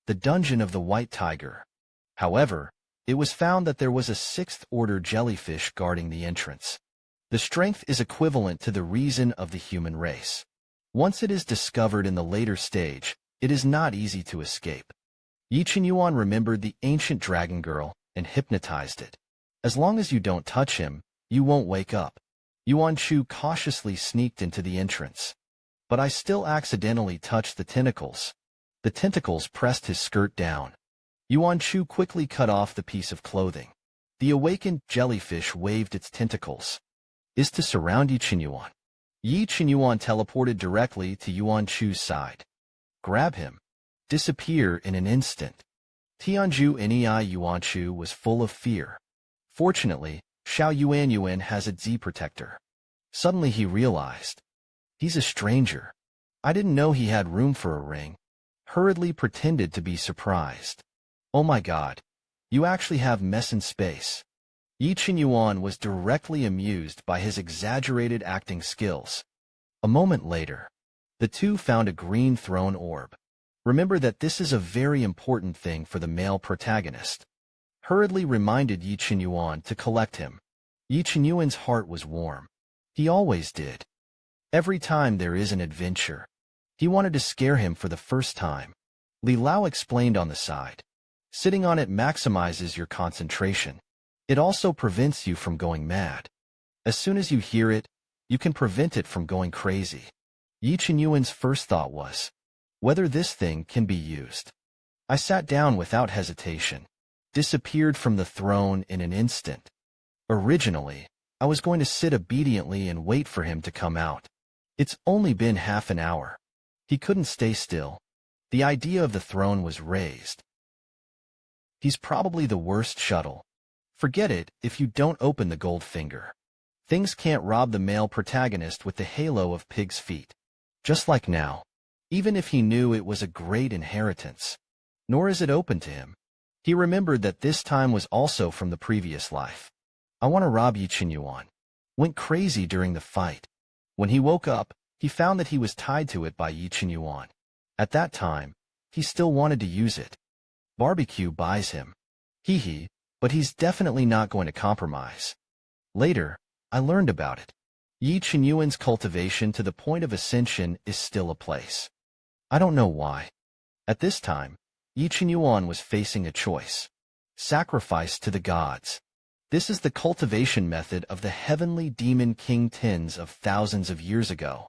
the dungeon of the white tiger. However, it was found that there was a sixth-order jellyfish guarding the entrance. The strength is equivalent to the reason of the human race. Once it is discovered in the later stage, it is not easy to escape. Yi Qinyuan remembered the ancient dragon girl and hypnotized it. As long as you don't touch him, you won't wake up. Yuan Chu cautiously sneaked into the entrance. But I still accidentally touched the tentacles. The tentacles pressed his skirt down. Yuan Chu quickly cut off the piece of clothing. The awakened jellyfish waved its tentacles. Is to surround Yi Qinyuan. Yi Qinyuan teleported directly to Yuan Chu's side. Grab him. Disappear in an instant. Tianju Nei Yuan Chu was full of fear. Fortunately, Xiao Yuan has a Z protector. Suddenly he realized. He's a stranger. I didn't know he had room for a ring. Hurriedly pretended to be surprised. Oh my god. You actually have mess in space. Yi Qinyuan was directly amused by his exaggerated acting skills. A moment later, the two found a green throne orb. Remember that this is a very important thing for the male protagonist. Hurriedly reminded Yi Qinyuan to collect him. Yi Qinyuan's heart was warm. He always did. Every time there is an adventure, he wanted to scare him for the first time. Li Lao explained on the side. Sitting on it maximizes your concentration. It also prevents you from going mad. As soon as you hear it, you can prevent it from going crazy. Yi Qinyuan's first thought was, whether this thing can be used. I sat down without hesitation. Disappeared from the throne in an instant. Originally, I was going to sit obediently and wait for him to come out. It's only been half an hour. He couldn't stay still. The idea of the throne was raised. He's probably the worst shuttle. Forget it if you don't open the gold finger. Things can't rob the male protagonist with the halo of pig's feet. Just like now. Even if he knew it was a great inheritance. Nor is it open to him. He remembered that this time was also from the previous life. I want to rob Yi Qinyuan. Went crazy during the fight. When he woke up, he found that he was tied to it by Yi Qinyuan. At that time, he still wanted to use it. Barbecue buys him. Hee, but he's definitely not going to compromise. Later, I learned about it. Yi Qinyuan's cultivation to the point of ascension is still a place. I don't know why. At this time, Yi Qinyuan was facing a choice. Sacrifice to the gods. This is the cultivation method of the heavenly demon king tens of thousands of years ago.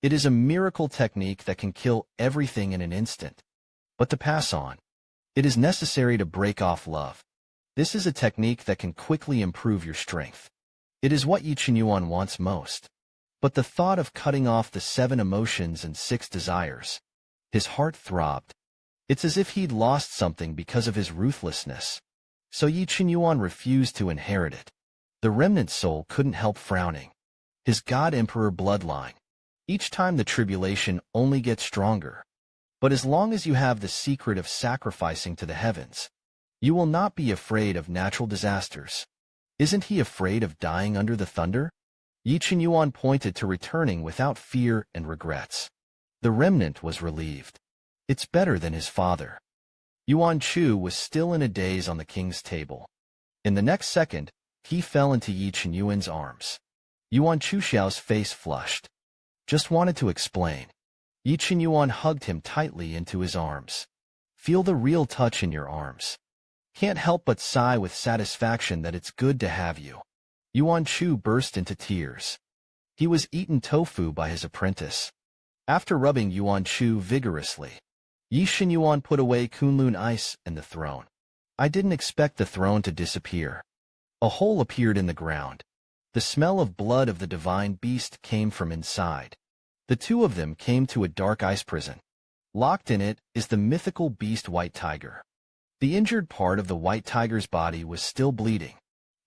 It is a miracle technique that can kill everything in an instant. But to pass on, it is necessary to break off love. This is a technique that can quickly improve your strength. It is what Yi Qinyuan wants most. But the thought of cutting off the 7 emotions and 6 desires. His heart throbbed. It's as if he'd lost something because of his ruthlessness. So Yi Qinyuan refused to inherit it. The remnant soul couldn't help frowning. His god-emperor bloodline. Each time the tribulation only gets stronger. But as long as you have the secret of sacrificing to the heavens, you will not be afraid of natural disasters. Isn't he afraid of dying under the thunder? Yi Qinyuan pointed to returning without fear and regrets. The remnant was relieved. It's better than his father. Yuan Chu was still in a daze on the king's table. In the next second, he fell into Yi Qinyuan's arms. Yuan Chuxiao's face flushed. Just wanted to explain. Yi Qinyuan hugged him tightly into his arms. Feel the real touch in your arms. Can't help but sigh with satisfaction that it's good to have you. Yuan Chu burst into tears. He was eaten tofu by his apprentice. After rubbing Yuan Chu vigorously, Yi Qinyuan put away Kunlun ice and the throne. I didn't expect the throne to disappear. A hole appeared in the ground. The smell of blood of the divine beast came from inside. The two of them came to a dark ice prison. Locked in it is the mythical beast white tiger. The injured part of the white tiger's body was still bleeding.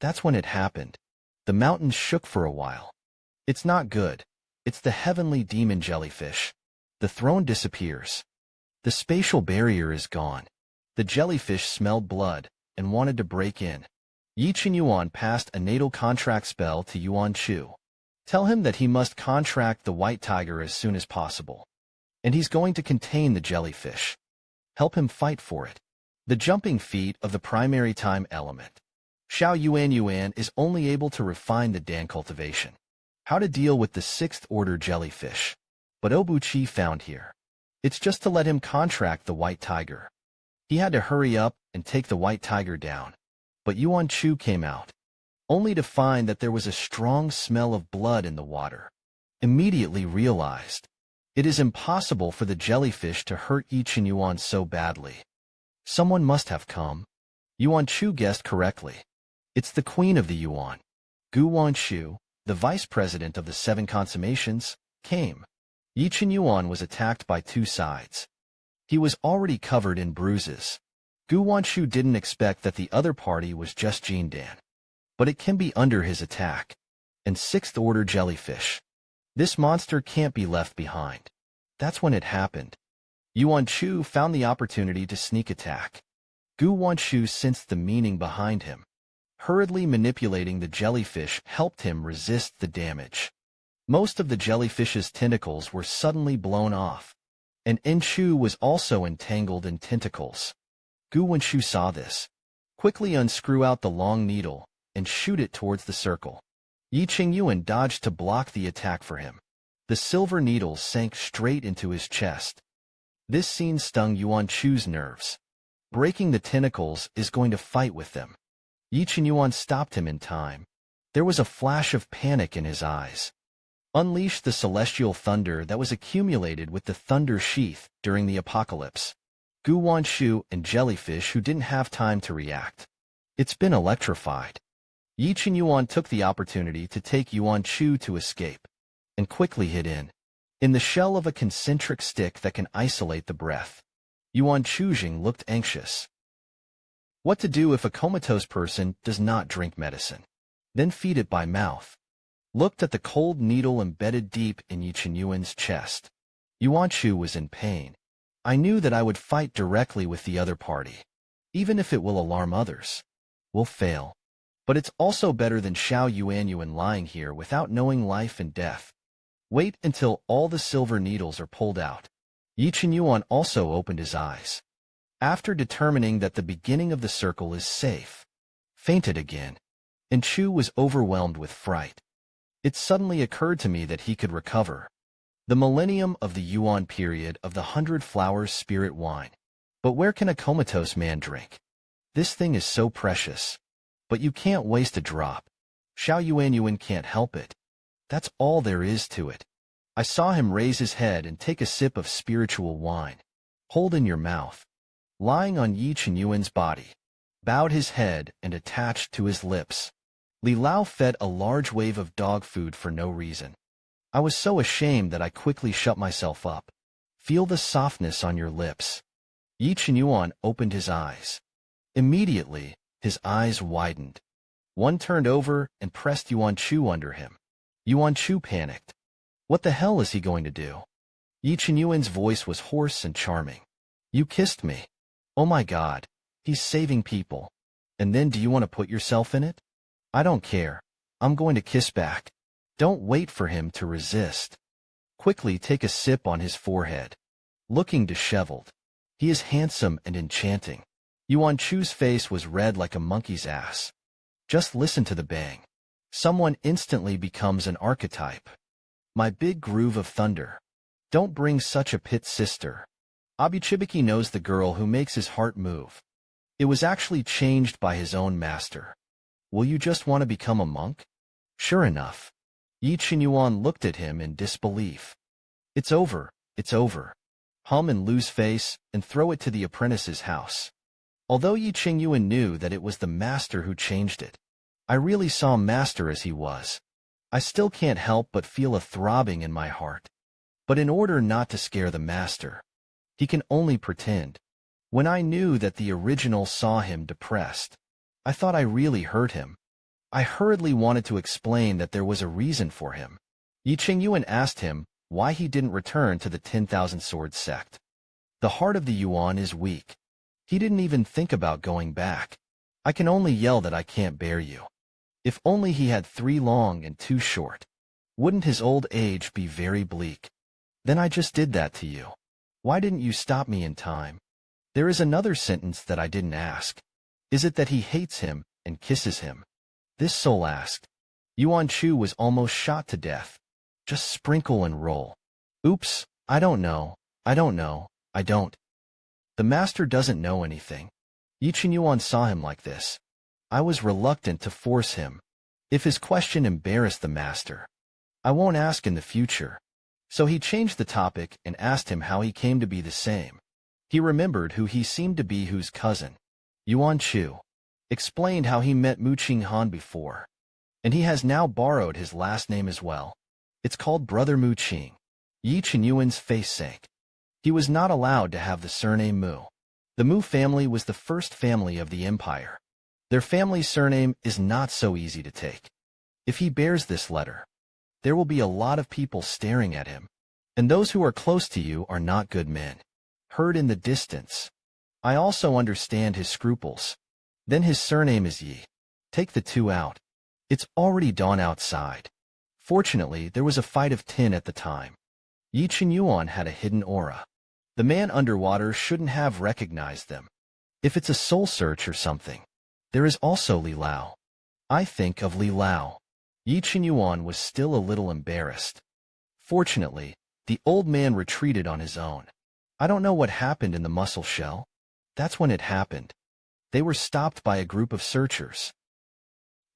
That's when it happened. The mountains shook for a while. It's not good. It's the heavenly demon jellyfish. The throne disappears. The spatial barrier is gone. The jellyfish smelled blood and wanted to break in. Yi Qinyuan passed a natal contract spell to Yuan Chu. Tell him that he must contract the white tiger as soon as possible. And he's going to contain the jellyfish. Help him fight for it. The jumping feat of the primary time element. Xiao Yuan is only able to refine the Dan cultivation. How to deal with the 6th order jellyfish. But Obuchi found here. It's just to let him contract the white tiger. He had to hurry up and take the white tiger down. But Yuan Chu came out, only to find that there was a strong smell of blood in the water. Immediately realized, it is impossible for the jellyfish to hurt Chen Yuan so badly. Someone must have come. Yuan Chu guessed correctly. It's the queen of the Yuan. Gu Wanshu, the vice president of the 7 consummations, came. Chen Yuan was attacked by 2 sides. He was already covered in bruises. Gu Wanshu didn't expect that the other party was just Jin Dan. But it can be under his attack. And 6th order jellyfish. This monster can't be left behind. That's when it happened. Yuan Chu found the opportunity to sneak attack. Gu Wanshu sensed the meaning behind him. Hurriedly manipulating the jellyfish helped him resist the damage. Most of the jellyfish's tentacles were suddenly blown off, and Chu was also entangled in tentacles. Gu Wanshu saw this. Quickly unscrew out the long needle and shoot it towards the circle. Chen Yuan dodged to block the attack for him. The silver needle sank straight into his chest. This scene stung Yuan Chu's nerves. Breaking the tentacles is going to fight with them. Chen Yuan stopped him in time. There was a flash of panic in his eyes. Unleashed the celestial thunder that was accumulated with the thunder sheath during the apocalypse. Gu Wanshu and jellyfish who didn't have time to react. It's been electrified. Chen Yuan took the opportunity to take Yuan Chu to escape, and quickly hid in the shell of a concentric stick that can isolate the breath. Yuan Chujing looked anxious. What to do if a comatose person does not drink medicine? Then feed it by mouth. Looked at the cold needle embedded deep in Chen Yuan's chest. Yuan Chu was in pain. I knew that I would fight directly with the other party. Even if it will alarm others. We'll fail. But it's also better than Xiao Yuan lying here without knowing life and death. Wait until all the silver needles are pulled out. Chen Yuan also opened his eyes. After determining that the beginning of the circle is safe, fainted again. And Chu was overwhelmed with fright. It suddenly occurred to me that he could recover. The millennium of the Yuan period of the 100 Flowers spirit wine. But where can a comatose man drink? This thing is so precious. But you can't waste a drop. Xiao Yuan can't help it. That's all there is to it. I saw him raise his head and take a sip of spiritual wine. Hold in your mouth. Lying on Chen Yuan's body. Bowed his head and attached to his lips. Li Lao fed a large wave of dog food for no reason. I was so ashamed that I quickly shut myself up. Feel the softness on your lips. Chen Yuan opened his eyes. Immediately, his eyes widened. One turned over and pressed Yuan Chu under him. Yuan Chu panicked. What the hell is he going to do? Chen Yuan's voice was hoarse and charming. You kissed me. Oh my God, he's saving people. And then do you want to put yourself in it? I don't care. I'm going to kiss back. Don't wait for him to resist. Quickly take a sip on his forehead. Looking disheveled. He is handsome and enchanting. Yuan Chu's face was red like a monkey's ass. Just listen to the bang. Someone instantly becomes an archetype. My big groove of thunder. Don't bring such a pit sister. Abuchibiki knows the girl who makes his heart move. It was actually changed by his own master. Will you just want to become a monk? Sure enough. Chen Yuan looked at him in disbelief. It's over, it's over. Hum and lose face and throw it to the apprentice's house. Although Chen Yuan knew that it was the master who changed it, I really saw master as he was. I still can't help but feel a throbbing in my heart. But in order not to scare the master, he can only pretend. When I knew that the original saw him depressed, I thought I really hurt him. I hurriedly wanted to explain that there was a reason for him. Chen Yuan asked him why he didn't return to the 10,000 Swords sect. The heart of the Yuan is weak. He didn't even think about going back. I can only yell that I can't bear you. If only he had 3 long and 2 short. Wouldn't his old age be very bleak? Then I just did that to you. Why didn't you stop me in time? There is another sentence that I didn't ask. Is it that he hates him and kisses him? This soul asked. Yuan Chu was almost shot to death. Just sprinkle and roll. Oops, I don't know, I don't. The master doesn't know anything. Yi Chen Yuan saw him like this. I was reluctant to force him. If his question embarrassed the master, I won't ask in the future. So he changed the topic and asked him how he came to be the same. He remembered who he seemed to be, whose cousin. Yuan Chu explained how he met Mu Qinghan before, and he has now borrowed his last name as well. It's called Brother Mu Qing. Yi Chen Yuan's face sank. He was not allowed to have the surname Mu. The Mu family was the first family of the empire. Their family's surname is not so easy to take. If he bears this letter, there will be a lot of people staring at him, and those who are close to you are not good men. Heard in the distance. I also understand his scruples. Then his surname is Yi. Take the two out. It's already dawn outside. Fortunately, there was a fight of tin at the time. Yi Chen Yuan had a hidden aura. The man underwater shouldn't have recognized them. If it's a soul search or something. There is also Li Lao. I think of Li Lao. Yi Chen Yuan was still a little embarrassed. Fortunately, the old man retreated on his own. I don't know what happened in the mussel shell. That's when it happened. They were stopped by a group of searchers.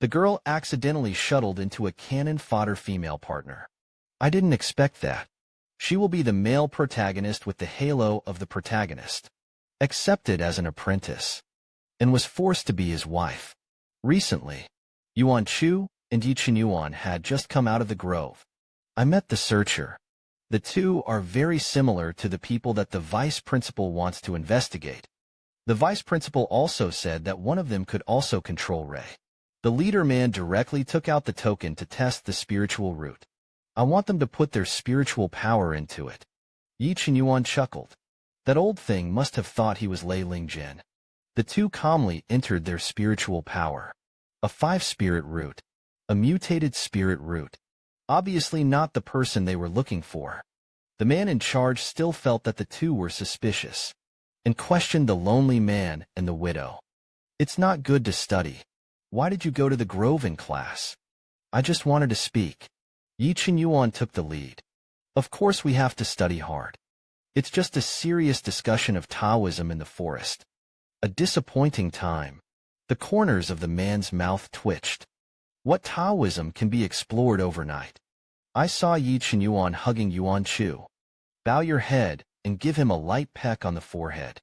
The girl accidentally shuttled into a cannon fodder female partner. I didn't expect that. She will be the male protagonist with the halo of the protagonist. Accepted as an apprentice. And was forced to be his wife. Recently, Yuan Chu and Yi Chen Yuan had just come out of the grove. I met the searcher. The two are very similar to the people that the vice principal wants to investigate. The vice principal also said that one of them could also control Ray. The leader man directly took out the token to test the spiritual root. I want them to put their spiritual power into it. Yi Chen Yuan chuckled. That old thing must have thought he was Lei Lingjin. The two calmly entered their spiritual power. A 5-spirit root. A mutated spirit root. Obviously not the person they were looking for. The man in charge still felt that the two were suspicious, and questioned the lonely man and the widow. It's not good to study. Why did you go to the grove in class? I just wanted to speak. Yi Chen Yuan took the lead. Of course we have to study hard. It's just a serious discussion of Taoism in the forest. A disappointing time. The corners of the man's mouth twitched. What Taoism can be explored overnight? I saw Yi Chen Yuan hugging Yuan Chu. Bow your head and give him a light peck on the forehead.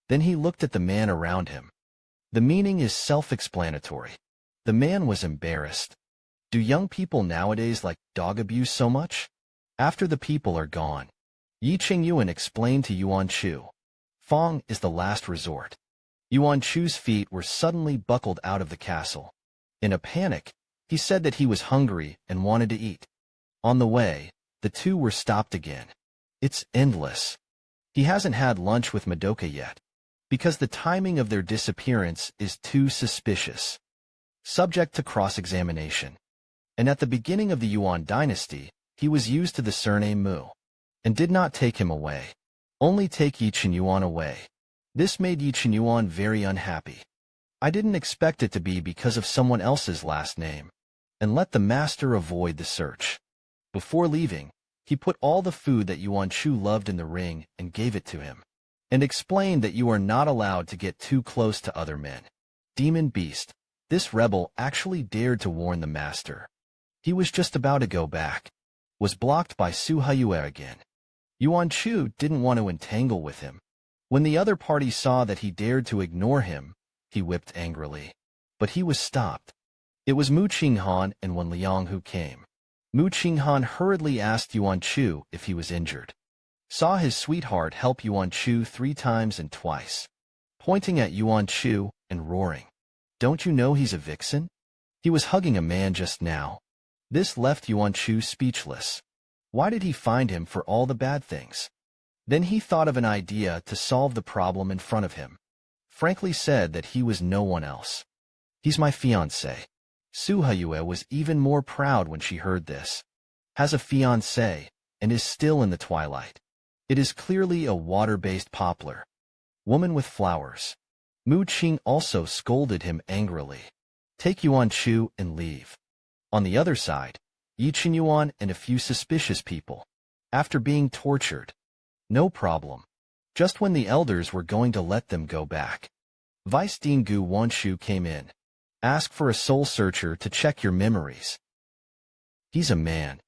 Then he looked at the man around him. The meaning is self-explanatory. The man was embarrassed. Do young people nowadays like dog abuse so much? After the people are gone, Yi Chen Yuan explained to Yuan Chu. Fong is the last resort. Yuan Chu's feet were suddenly buckled out of the castle. In a panic, he said that he was hungry and wanted to eat. On the way, the two were stopped again. It's endless. He hasn't had lunch with Madoka yet, because the timing of their disappearance is too suspicious. Subject to cross-examination. And at the beginning of the Yuan dynasty, he was used to the surname Mu, and did not take him away. Only take Yi Chen Yuan away. This made Yi Chen Yuan very unhappy. I didn't expect it to be because of someone else's last name, and let the master avoid the search. Before leaving, he put all the food that Yuan Chu loved in the ring and gave it to him, and explained that you are not allowed to get too close to other men. Demon beast, this rebel actually dared to warn the master. He was just about to go back. Was blocked by Su Haiyue again. Yuan Chu didn't want to entangle with him. When the other party saw that he dared to ignore him, he whipped angrily. But he was stopped. It was Mu Qinghan and Wen Liang who came. Mu Qinghan hurriedly asked Yuan Chu if he was injured. Saw his sweetheart help Yuan Chu 3 times and twice. Pointing at Yuan Chu and roaring. Don't you know he's a vixen? He was hugging a man just now. This left Yuan Chu speechless. Why did he find him for all the bad things? Then he thought of an idea to solve the problem in front of him. Frankly said that he was no one else. He's my fiancé. Su Haiyue was even more proud when she heard this. Has a fiancé, and is still in the twilight. It is clearly a water-based poplar. Woman with flowers. Mu Qing also scolded him angrily. Take Yuan Chu and leave. On the other side, Yi Qinyuan and a few suspicious people. After being tortured. No problem. Just when the elders were going to let them go back. Vice Dean Gu Wanshu came in. Ask for a soul searcher to check your memories. He's a man.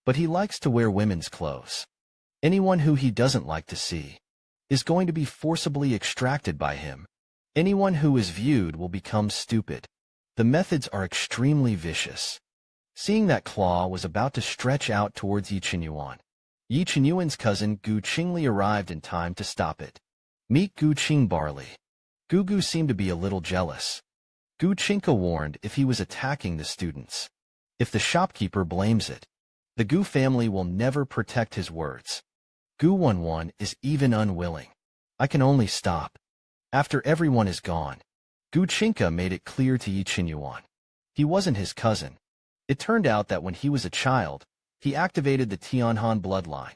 But he likes to wear women's clothes. Anyone who he doesn't like to see is going to be forcibly extracted by him. Anyone who is viewed will become stupid. The methods are extremely vicious. Seeing that claw was about to stretch out towards Yi Qinyuan. Yi Qinyuan's cousin Gu Qingli arrived in time to stop it. Meet Gu Qingbarli. Gu seemed to be a little jealous. Gu Qingka warned if he was attacking the students. If the shopkeeper blames it, the Gu family will never protect his words. Gu Wanwan is even unwilling. I can only stop. After everyone is gone, Gu Qingka made it clear to Yi Qinyuan. He wasn't his cousin. It turned out that when he was a child, he activated the Tianhan bloodline.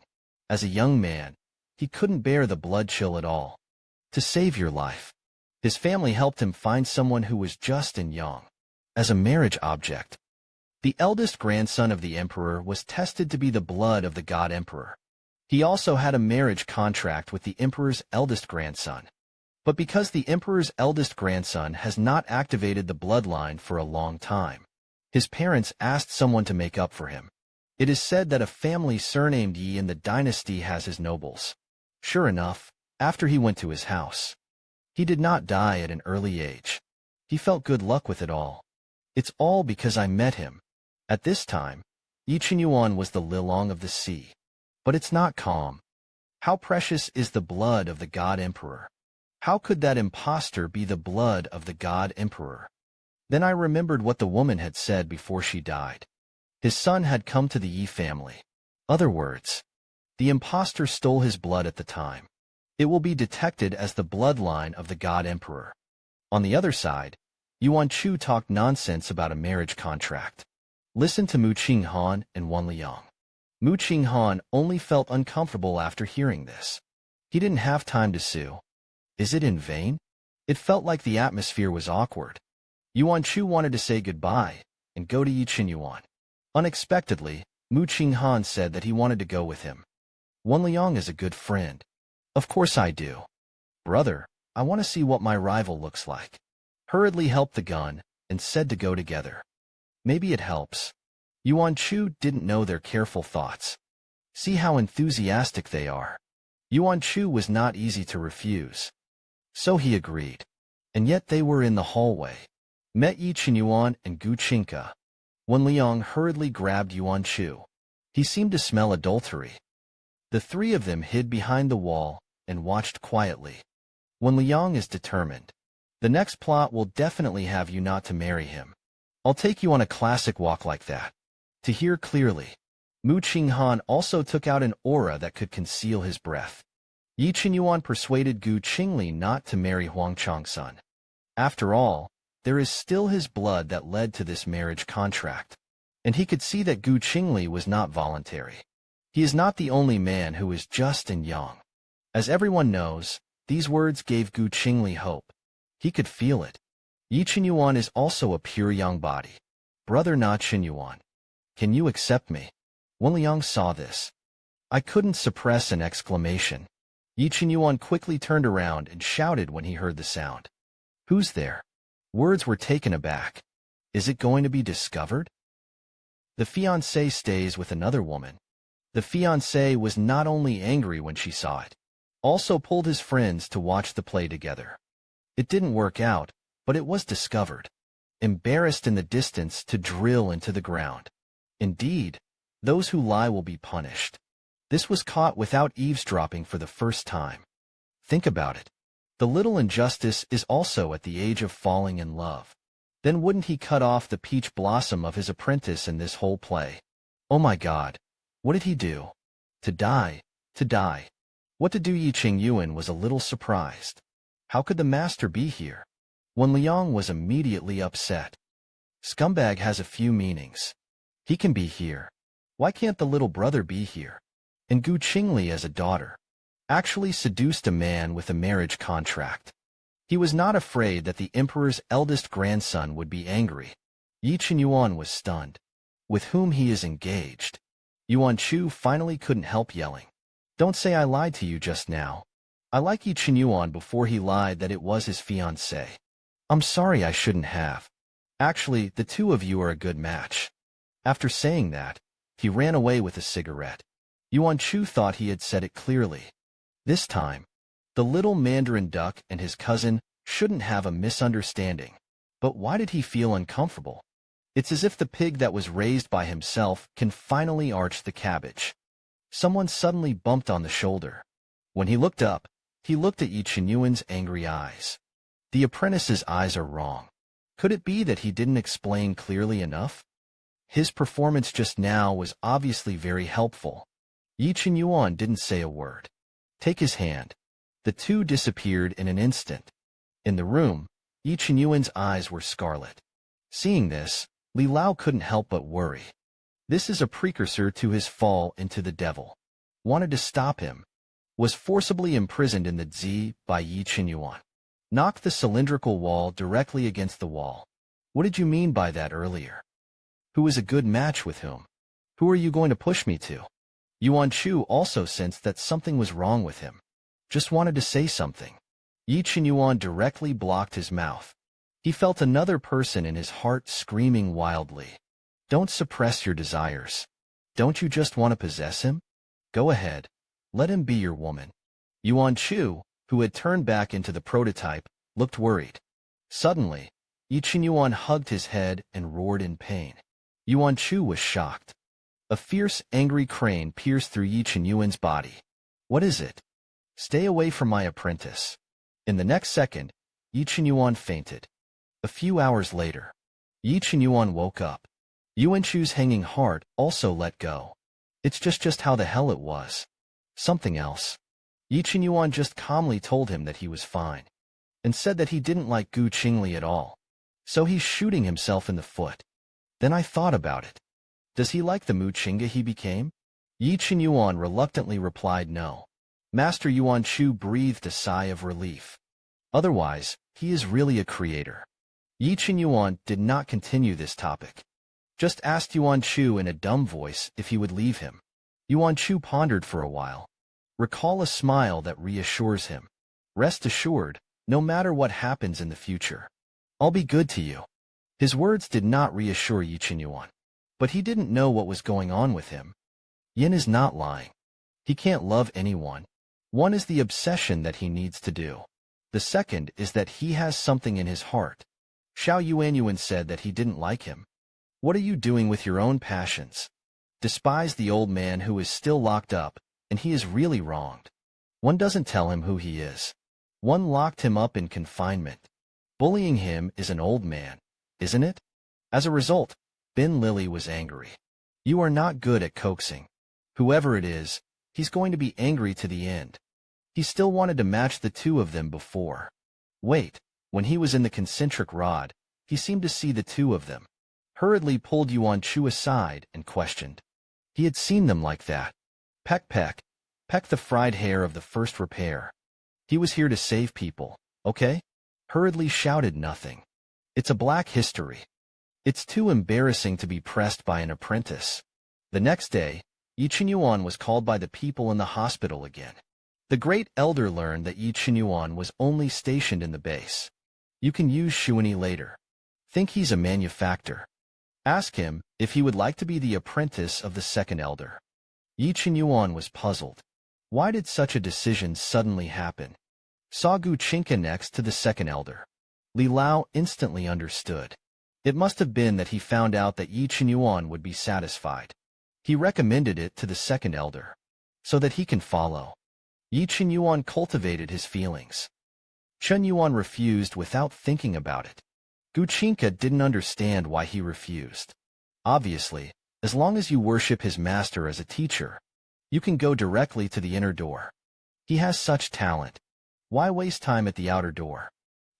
As a young man, he couldn't bear the blood chill at all. To save your life, his family helped him find someone who was just and young. As a marriage object, the eldest grandson of the emperor was tested to be the blood of the god emperor. He also had a marriage contract with the emperor's eldest grandson. But because the emperor's eldest grandson has not activated the bloodline for a long time, his parents asked someone to make up for him. It is said that a family surnamed Yi in the dynasty has his nobles. Sure enough, after he went to his house, he did not die at an early age. He felt good luck with it all. It's all because I met him. At this time, Yi Qinyuan was the Lilong of the sea. But it's not calm. How precious is the blood of the god emperor? How could that impostor be the blood of the god emperor? Then I remembered what the woman had said before she died. His son had come to the Yi family. Other words, the impostor stole his blood at the time. It will be detected as the bloodline of the god emperor. On the other side, Yuan Chu talked nonsense about a marriage contract. Listen to Mu Qinghan and Wan Liang. Mu Qinghan only felt uncomfortable after hearing this. He didn't have time to sue. Is it in vain? It felt like the atmosphere was awkward. Yuan Chu wanted to say goodbye and go to Yi Qinyuan. Unexpectedly, Mu Qinghan said that he wanted to go with him. Wan Liang is a good friend. Of course I do. Brother, I want to see what my rival looks like. Hurriedly helped the gun and said to go together. Maybe it helps. Yuan Chu didn't know their careful thoughts. See how enthusiastic they are. Yuan Chu was not easy to refuse. So he agreed. And yet they were in the hallway. Met Yi Qinyuan and Gu Qingka. Wan Liang hurriedly grabbed Yuan Chu. He seemed to smell adultery. The three of them hid behind the wall and watched quietly. Wan Liang is determined. The next plot will definitely have you not to marry him. I'll take you on a classic walk like that. To hear clearly. Mu Qinghan also took out an aura that could conceal his breath. Yi Qinyuan persuaded Gu Qingli not to marry Huang Changsun. After all, there is still his blood that led to this marriage contract. And he could see that Gu Qingli was not voluntary. He is not the only man who is just and young. As everyone knows, these words gave Gu Qingli hope. He could feel it. Yi Qinyuan is also a pure young body. Brother Na Qinyuan. Can you accept me? Wan Liang saw this. I couldn't suppress an exclamation. Yi Qinyuan quickly turned around and shouted when he heard the sound. Who's there? Words were taken aback. Is it going to be discovered? The fiancé stays with another woman. The fiancé was not only angry when she saw it, also pulled his friends to watch the play together. It didn't work out, but it was discovered. Embarrassed in the distance to drill into the ground. Indeed, those who lie will be punished. This was caught without eavesdropping for the first time. Think about it. The little injustice is also at the age of falling in love. Then wouldn't he cut off the peach blossom of his apprentice in this whole play? Oh my God. What did he do? To die. To die. What to do? Yi Qingyuan was a little surprised. How could the master be here? Wan Liang was immediately upset. Scumbag has a few meanings. He can be here. Why can't the little brother be here? And Gu Qingli as a daughter. actually seduced a man with a marriage contract. He was not afraid that the emperor's eldest grandson would be angry. Yi Qinyuan was stunned. With whom he is engaged? Yuan Chu finally couldn't help yelling. Don't say I lied to you just now. I like Yi Qinyuan before he lied that it was his fiancée. I'm sorry, I shouldn't have. Actually, the two of you are a good match. After saying that, he ran away with a cigarette. Yuan Chu thought he had said it clearly. This time, the little Mandarin duck and his cousin shouldn't have a misunderstanding. But why did he feel uncomfortable? It's as if the pig that was raised by himself can finally arch the cabbage. Someone suddenly bumped on the shoulder. When he looked up, he looked at Yi Qinyuan's angry eyes. The apprentice's eyes are wrong. Could it be that he didn't explain clearly enough? His performance just now was obviously very helpful. Yi Qinyuan didn't say a word. Take his hand. The two disappeared in an instant. In the room, Yi Qinyuan's eyes were scarlet. Seeing this, Li Lao couldn't help but worry. This is a precursor to his fall into the devil. Wanted to stop him. Was forcibly imprisoned in the Zi by Yi Qinyuan. Knocked the cylindrical wall directly against the wall. What did you mean by that earlier? Who is a good match with whom? Who are you going to push me to? Yuan Chu also sensed that something was wrong with him. Just wanted to say something. Yi Qinyuan directly blocked his mouth. He felt another person in his heart screaming wildly. Don't suppress your desires. Don't you just want to possess him? Go ahead. Let him be your woman. Yuan Chu, who had turned back into the prototype, looked worried. Suddenly, Yi Qinyuan hugged his head and roared in pain. Yuan Chu was shocked. A fierce, angry crane pierced through Yi Qinyuan's body. What is it? Stay away from my apprentice. In the next second, Yi Qinyuan fainted. A few hours later, Yi Qinyuan woke up. Yuan Chu's hanging heart also let go. It's just how the hell it was. Something else. Yi Qinyuan just calmly told him that he was fine, and said that he didn't like Gu Qingli at all. So he's shooting himself in the foot. Then I thought about it. Does he like the Mu Chinga he became? Yi Qinyuan reluctantly replied no. Master Yuan Chu breathed a sigh of relief. Otherwise, he is really a creator. Yi Qinyuan did not continue this topic. Just asked Yuan Chu in a dumb voice if he would leave him. Yuan Chu pondered for a while. Recall a smile that reassures him. Rest assured, no matter what happens in the future, I'll be good to you. His words did not reassure Yi Qinyuan. But he didn't know what was going on with him. Yin is not lying. He can't love anyone. One is the obsession that he needs to do. The second is that he has something in his heart. Xiao Yuanyuan said that he didn't like him. What are you doing with your own passions? Despise the old man who is still locked up, and he is really wronged. One doesn't tell him who he is. One locked him up in confinement. Bullying him is an old man, isn't it? As a result, Bin Lily was angry. You are not good at coaxing. Whoever it is, he's going to be angry to the end. He still wanted to match the two of them before. Wait, when he was in the concentric rod, he seemed to see the two of them. Hurriedly pulled Yuan Chu aside and questioned. He had seen them like that. Peck, peck, peck the fried hair of the first repair. He was here to save people, okay? Hurriedly shouted nothing. It's a black history. It's too embarrassing to be pressed by an apprentice. The next day, Yi Qinyuan was called by the people in the hospital again. The great elder learned that Yi Qinyuan was only stationed in the base. You can use Shuani later. Think he's a manufactor. Ask him if he would like to be the apprentice of the second elder. Yi Qinyuan was puzzled. Why did such a decision suddenly happen? Saw Gu Chinka next to the second elder. Li Lao instantly understood. It must have been that he found out that Yi Qinyuan would be satisfied. He recommended it to the second elder, so that he can follow. Yi Qinyuan cultivated his feelings. Chen Yuan refused without thinking about it. Gu Chinka didn't understand why he refused. Obviously, as long as you worship his master as a teacher, you can go directly to the inner door. He has such talent. Why waste time at the outer door?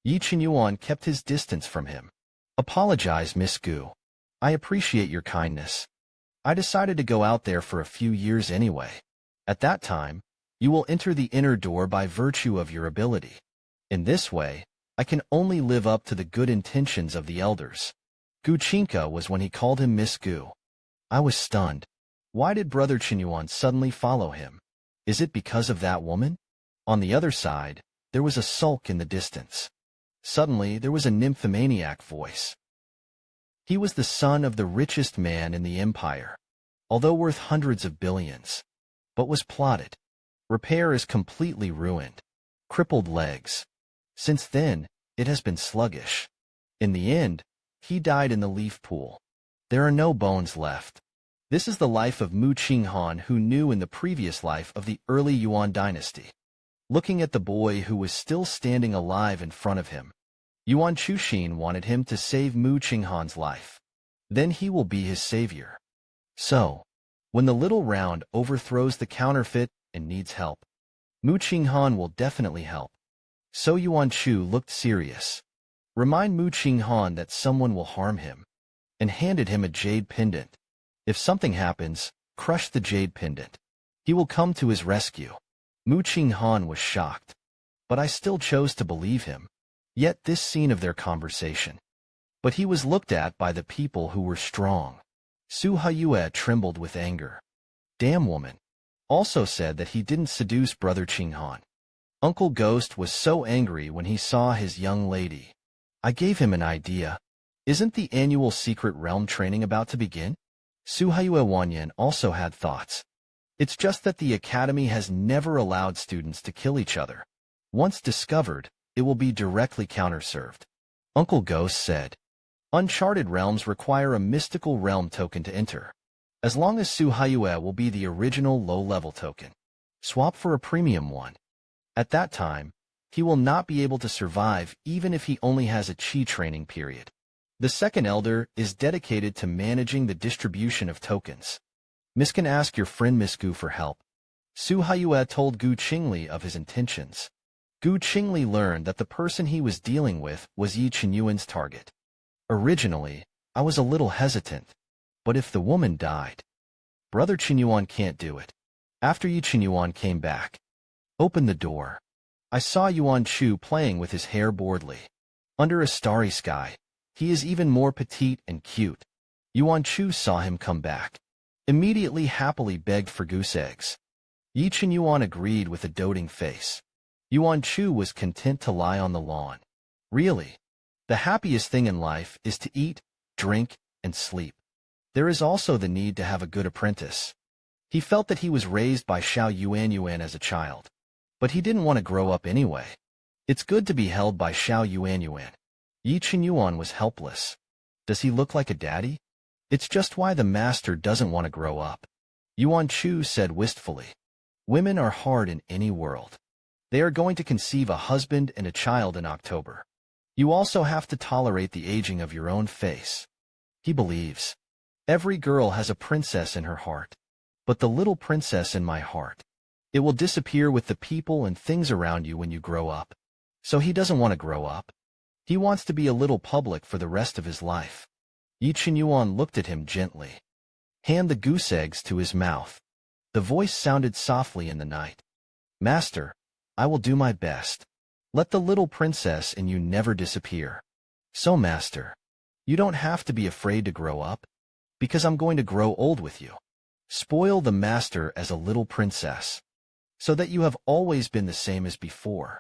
Yi Qinyuan kept his distance from him. Apologize, Miss Gu. I appreciate your kindness. I decided to go out there for a few years anyway. At that time, You will enter the inner door by virtue of your ability. In this way, I can only live up to the good intentions of the elders. Guchinka was when he called him Miss Gu. I was stunned. Why did Brother Qinyuan suddenly follow him? Is it because of that woman? On the other side, there was a sulk in the distance. Suddenly, there was a nymphomaniac voice. He was the son of the richest man in the empire, although worth hundreds of billions, but was plotted. Repair is completely ruined. Crippled legs. Since then, it has been sluggish. In the end, he died in the leaf pool. There are no bones left. This is the life of Mu Qinghan, who knew in the previous life of the early Yuan dynasty. Looking at the boy who was still standing alive in front of him, Yuan Chuxin wanted him to save Mu Qinghan's life. Then he will be his savior. So, when the little round overthrows the counterfeit and needs help, Mu Qinghan will definitely help. So Yuan Chu looked serious. Remind Mu Qinghan that someone will harm him, and handed him a jade pendant. If something happens, crush the jade pendant. He will come to his rescue. Mu Qinghan was shocked, but I still chose to believe him. Yet this scene of their conversation. But he was looked at by the people who were strong. Su Haiyue trembled with anger. Damn woman. Also said that he didn't seduce Brother Qinghan. Uncle Ghost was so angry when he saw his young lady. I gave him an idea. Isn't the annual secret realm training about to begin? Su Haiyue Wanyan also had thoughts. It's just that the academy has never allowed students to kill each other. Once discovered, it will be directly counterserved. Uncle Ghost said, Uncharted realms require a mystical realm token to enter. As long as Su Haiyue will be the original low-level token. Swap for a premium one. At that time, he will not be able to survive even if he only has a chi training period. The second elder is dedicated to managing the distribution of tokens. Miss can ask your friend Miss Gu for help. Su Haiyue told Gu Qingli of his intentions. Gu Qingli learned that the person he was dealing with was Yi Qinyuan's target. Originally, I was a little hesitant, but if the woman died, Brother Qinyuan can't do it. After Yi Qinyuan came back, opened the door. I saw Yuan Chu playing with his hair boredly. Under a starry sky, he is even more petite and cute. Yuan Chu saw him come back. Immediately happily begged for goose eggs. Yi Qinyuan agreed with a doting face. Yuan Chu was content to lie on the lawn. Really, the happiest thing in life is to eat, drink, and sleep. There is also the need to have a good apprentice. He felt that he was raised by Xiao Yuanyuan as a child, but he didn't want to grow up anyway. It's good to be held by Xiao Yuanyuan. Yi Qinyuan was helpless. Does he look like a daddy? It's just why the master doesn't want to grow up. Yuan Chu said wistfully. Women are hard in any world. They are going to conceive a husband and a child in October. You also have to tolerate the aging of your own face. He believes. Every girl has a princess in her heart. But the little princess in my heart. It will disappear with the people and things around you when you grow up. So he doesn't want to grow up. He wants to be a little public for the rest of his life. Yi Qinyuan looked at him gently. Hand the goose eggs to his mouth. The voice sounded softly in the night. Master, I will do my best. Let the little princess in you never disappear. So, Master, you don't have to be afraid to grow up, because I'm going to grow old with you. Spoil the master as a little princess, so that you have always been the same as before.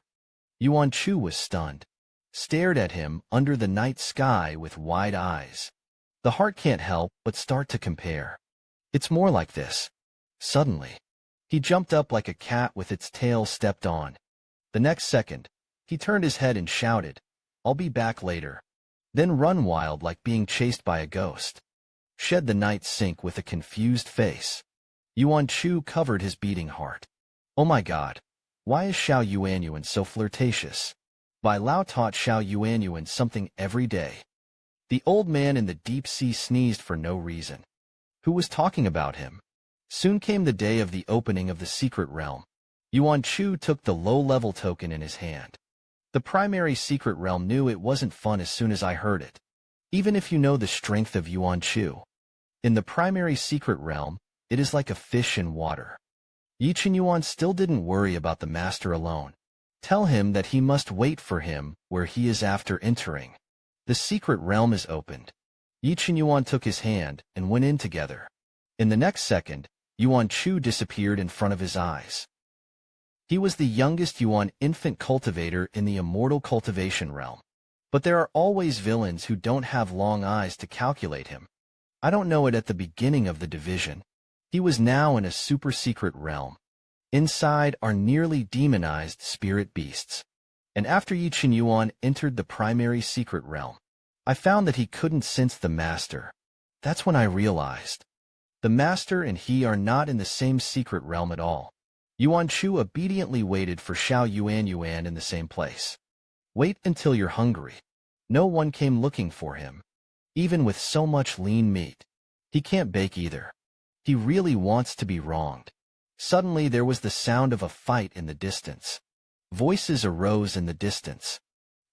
Yuan Chu was stunned, stared at him under the night sky with wide eyes. The heart can't help but start to compare. It's more like this. Suddenly, he jumped up like a cat with its tail stepped on. The next second, he turned his head and shouted, I'll be back later. Then run wild like being chased by a ghost. Shed the night sink with a confused face. Yuan Chu covered his beating heart. Oh my God, why is Xiao Yuanyuan so flirtatious? Bai Lao taught Xiao Yuanyuan something every day. The old man in the deep sea sneezed for no reason. Who was talking about him? Soon came the day of the opening of the secret realm. Yuan Chu took the low-level token in his hand. The primary secret realm knew it wasn't fun as soon as I heard it. Even if you know the strength of Yuan Chu. In the primary secret realm, it is like a fish in water. Yi Qinyuan still didn't worry about the master alone. Tell him that he must wait for him where he is after entering. The secret realm is opened. Yi Qinyuan took his hand and went in together. In the next second, Yuan Chu disappeared in front of his eyes. He was the youngest Yuan infant cultivator in the immortal cultivation realm. But there are always villains who don't have long eyes to calculate him. I don't know it at the beginning of the division. He was now in a super-secret realm. Inside are nearly demonized spirit beasts. And after Yi Qinyuan entered the primary secret realm, I found that he couldn't sense the master. That's when I realized. The master and he are not in the same secret realm at all. Yuan Chu obediently waited for Xiao Yuan in the same place. Wait until you're hungry. No one came looking for him. Even with so much lean meat. He can't bake either. He really wants to be wronged. Suddenly there was the sound of a fight in the distance. Voices arose in the distance.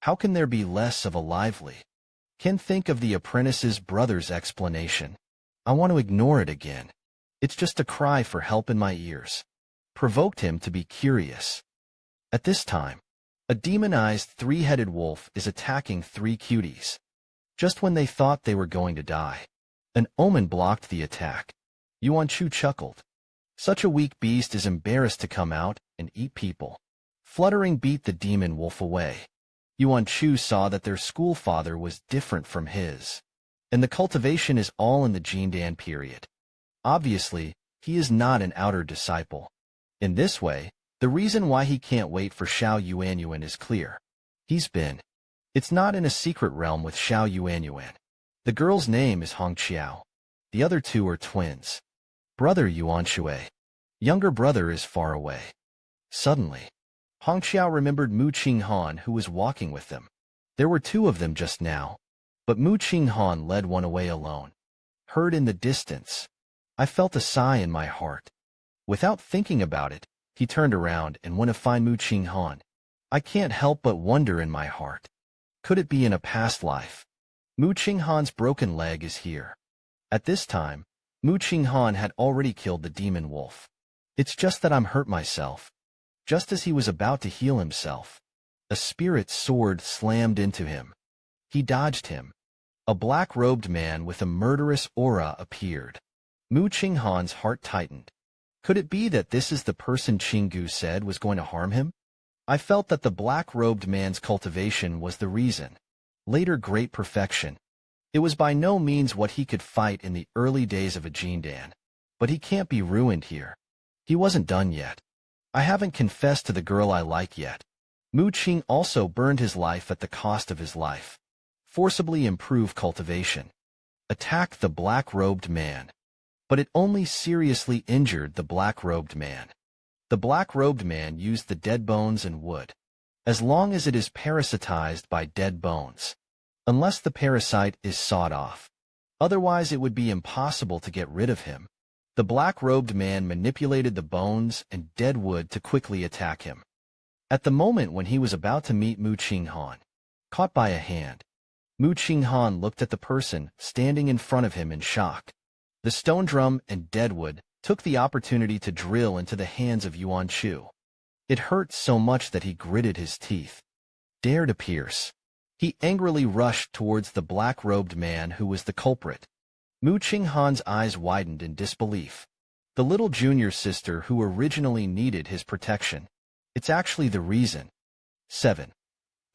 How can there be less of a lively? Can think of the apprentice's brother's explanation. I want to ignore it again. It's just a cry for help in my ears. Provoked him to be curious. At this time, a demonized three-headed wolf is attacking three cuties. Just when they thought they were going to die. An omen blocked the attack. Yuan Chu chuckled. Such a weak beast is embarrassed to come out and eat people. Fluttering beat the demon wolf away. Yuan Chu saw that their school father was different from his. And the cultivation is all in the Jindan period. Obviously, he is not an outer disciple. In this way, the reason why he can't wait for Xiao Yuan is clear. He's been. It's not in a secret realm with Xiao Yuan. The girl's name is Hong Qiao. The other two are twins. Brother Yuan Shui. Younger brother is far away. Suddenly, Hong Qiao remembered Mu Qinghan who was walking with them. There were two of them just now, but Mu Qinghan led one away alone. Heard in the distance. I felt a sigh in my heart. Without thinking about it, he turned around and went to find Mu Qinghan. I can't help but wonder in my heart. Could it be in a past life? Mu Qinghan's broken leg is here. At this time, Mu Qinghan had already killed the demon wolf. It's just that I'm hurt myself. Just as he was about to heal himself, a spirit sword slammed into him. He dodged him. A black-robed man with a murderous aura appeared. Mu Qinghan's heart tightened. Could it be that this is the person Qinggu said was going to harm him? I felt that the black-robed man's cultivation was the reason. Later great perfection. It was by no means what he could fight in the early days of a Jindan. But he can't be ruined here. He wasn't done yet. I haven't confessed to the girl I like yet. Mu Qing also burned his life at the cost of his life. Forcibly improve cultivation. Attack the black-robed man. But it only seriously injured the black-robed man. The black-robed man used the dead bones and wood. As long as it is parasitized by dead bones. Unless the parasite is sawed off. Otherwise it would be impossible to get rid of him. The black-robed man manipulated the bones and dead wood to quickly attack him. At the moment when he was about to meet Mu Qinghan, caught by a hand, Mu Qinghan looked at the person standing in front of him in shock. The stone drum and deadwood took the opportunity to drill into the hands of Yuan Chu. It hurt so much that he gritted his teeth. Dare to pierce. He angrily rushed towards the black-robed man who was the culprit. Mu Qinghan's eyes widened in disbelief. The little junior sister who originally needed his protection. It's actually the reason. 7.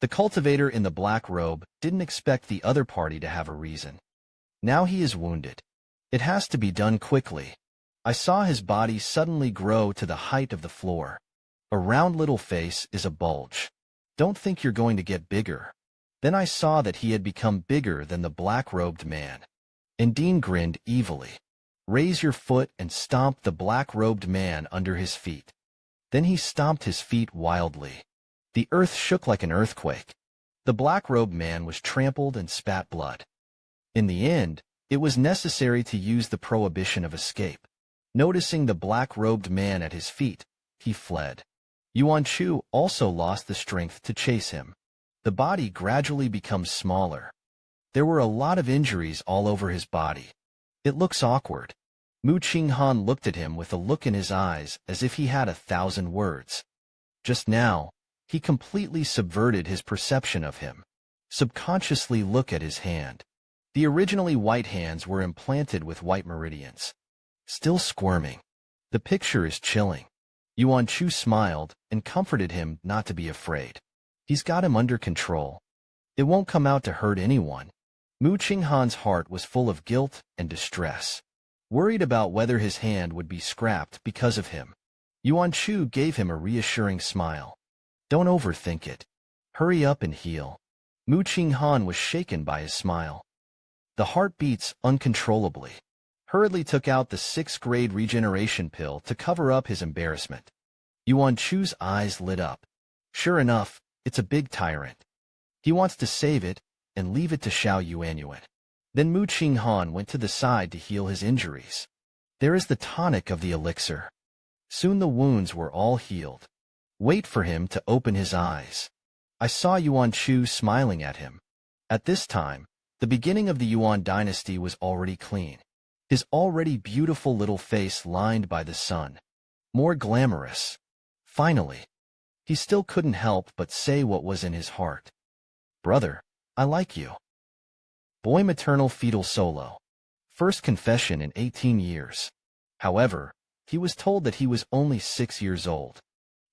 The cultivator in the black robe didn't expect the other party to have a reason. Now he is wounded. It has to be done quickly. I saw his body suddenly grow to the height of the floor. A round little face is a bulge. Don't think you're going to get bigger. Then I saw that he had become bigger than the black-robed man. Undine grinned evilly. Raise your foot and stomp the black-robed man under his feet. Then he stomped his feet wildly. The earth shook like an earthquake. The black-robed man was trampled and spat blood. In the end, it was necessary to use the prohibition of escape. Noticing the black-robed man at his feet, he fled. Yuan Chu also lost the strength to chase him. The body gradually becomes smaller. There were a lot of injuries all over his body. It looks awkward. Mu Qinghan looked at him with a look in his eyes as if he had 1,000 words. Just now, he completely subverted his perception of him. Subconsciously look at his hand. The originally white hands were implanted with white meridians. Still squirming. The picture is chilling. Yuan Chu smiled and comforted him not to be afraid. He's got him under control. It won't come out to hurt anyone. Mu Qinghan's heart was full of guilt and distress, worried about whether his hand would be scrapped because of him. Yuan Chu gave him a reassuring smile. Don't overthink it. Hurry up and heal. Mu Qinghan was shaken by his smile. The heart beats uncontrollably. Hurriedly took out the 6th-grade regeneration pill to cover up his embarrassment. Yuan Chu's eyes lit up. Sure enough, it's a big tyrant. He wants to save it and leave it to Xiao Yuanyuan. Then Mu Qinghan went to the side to heal his injuries. There is the tonic of the elixir. Soon the wounds were all healed. Wait for him to open his eyes. I saw Yuan Chu smiling at him. At this time, the beginning of the Yuan dynasty was already clean. His already beautiful little face lined by the sun. More glamorous. Finally. He still couldn't help but say what was in his heart. Brother, I like you. Boy maternal fetal solo. First confession in 18 years. However, he was told that he was only 6 years old.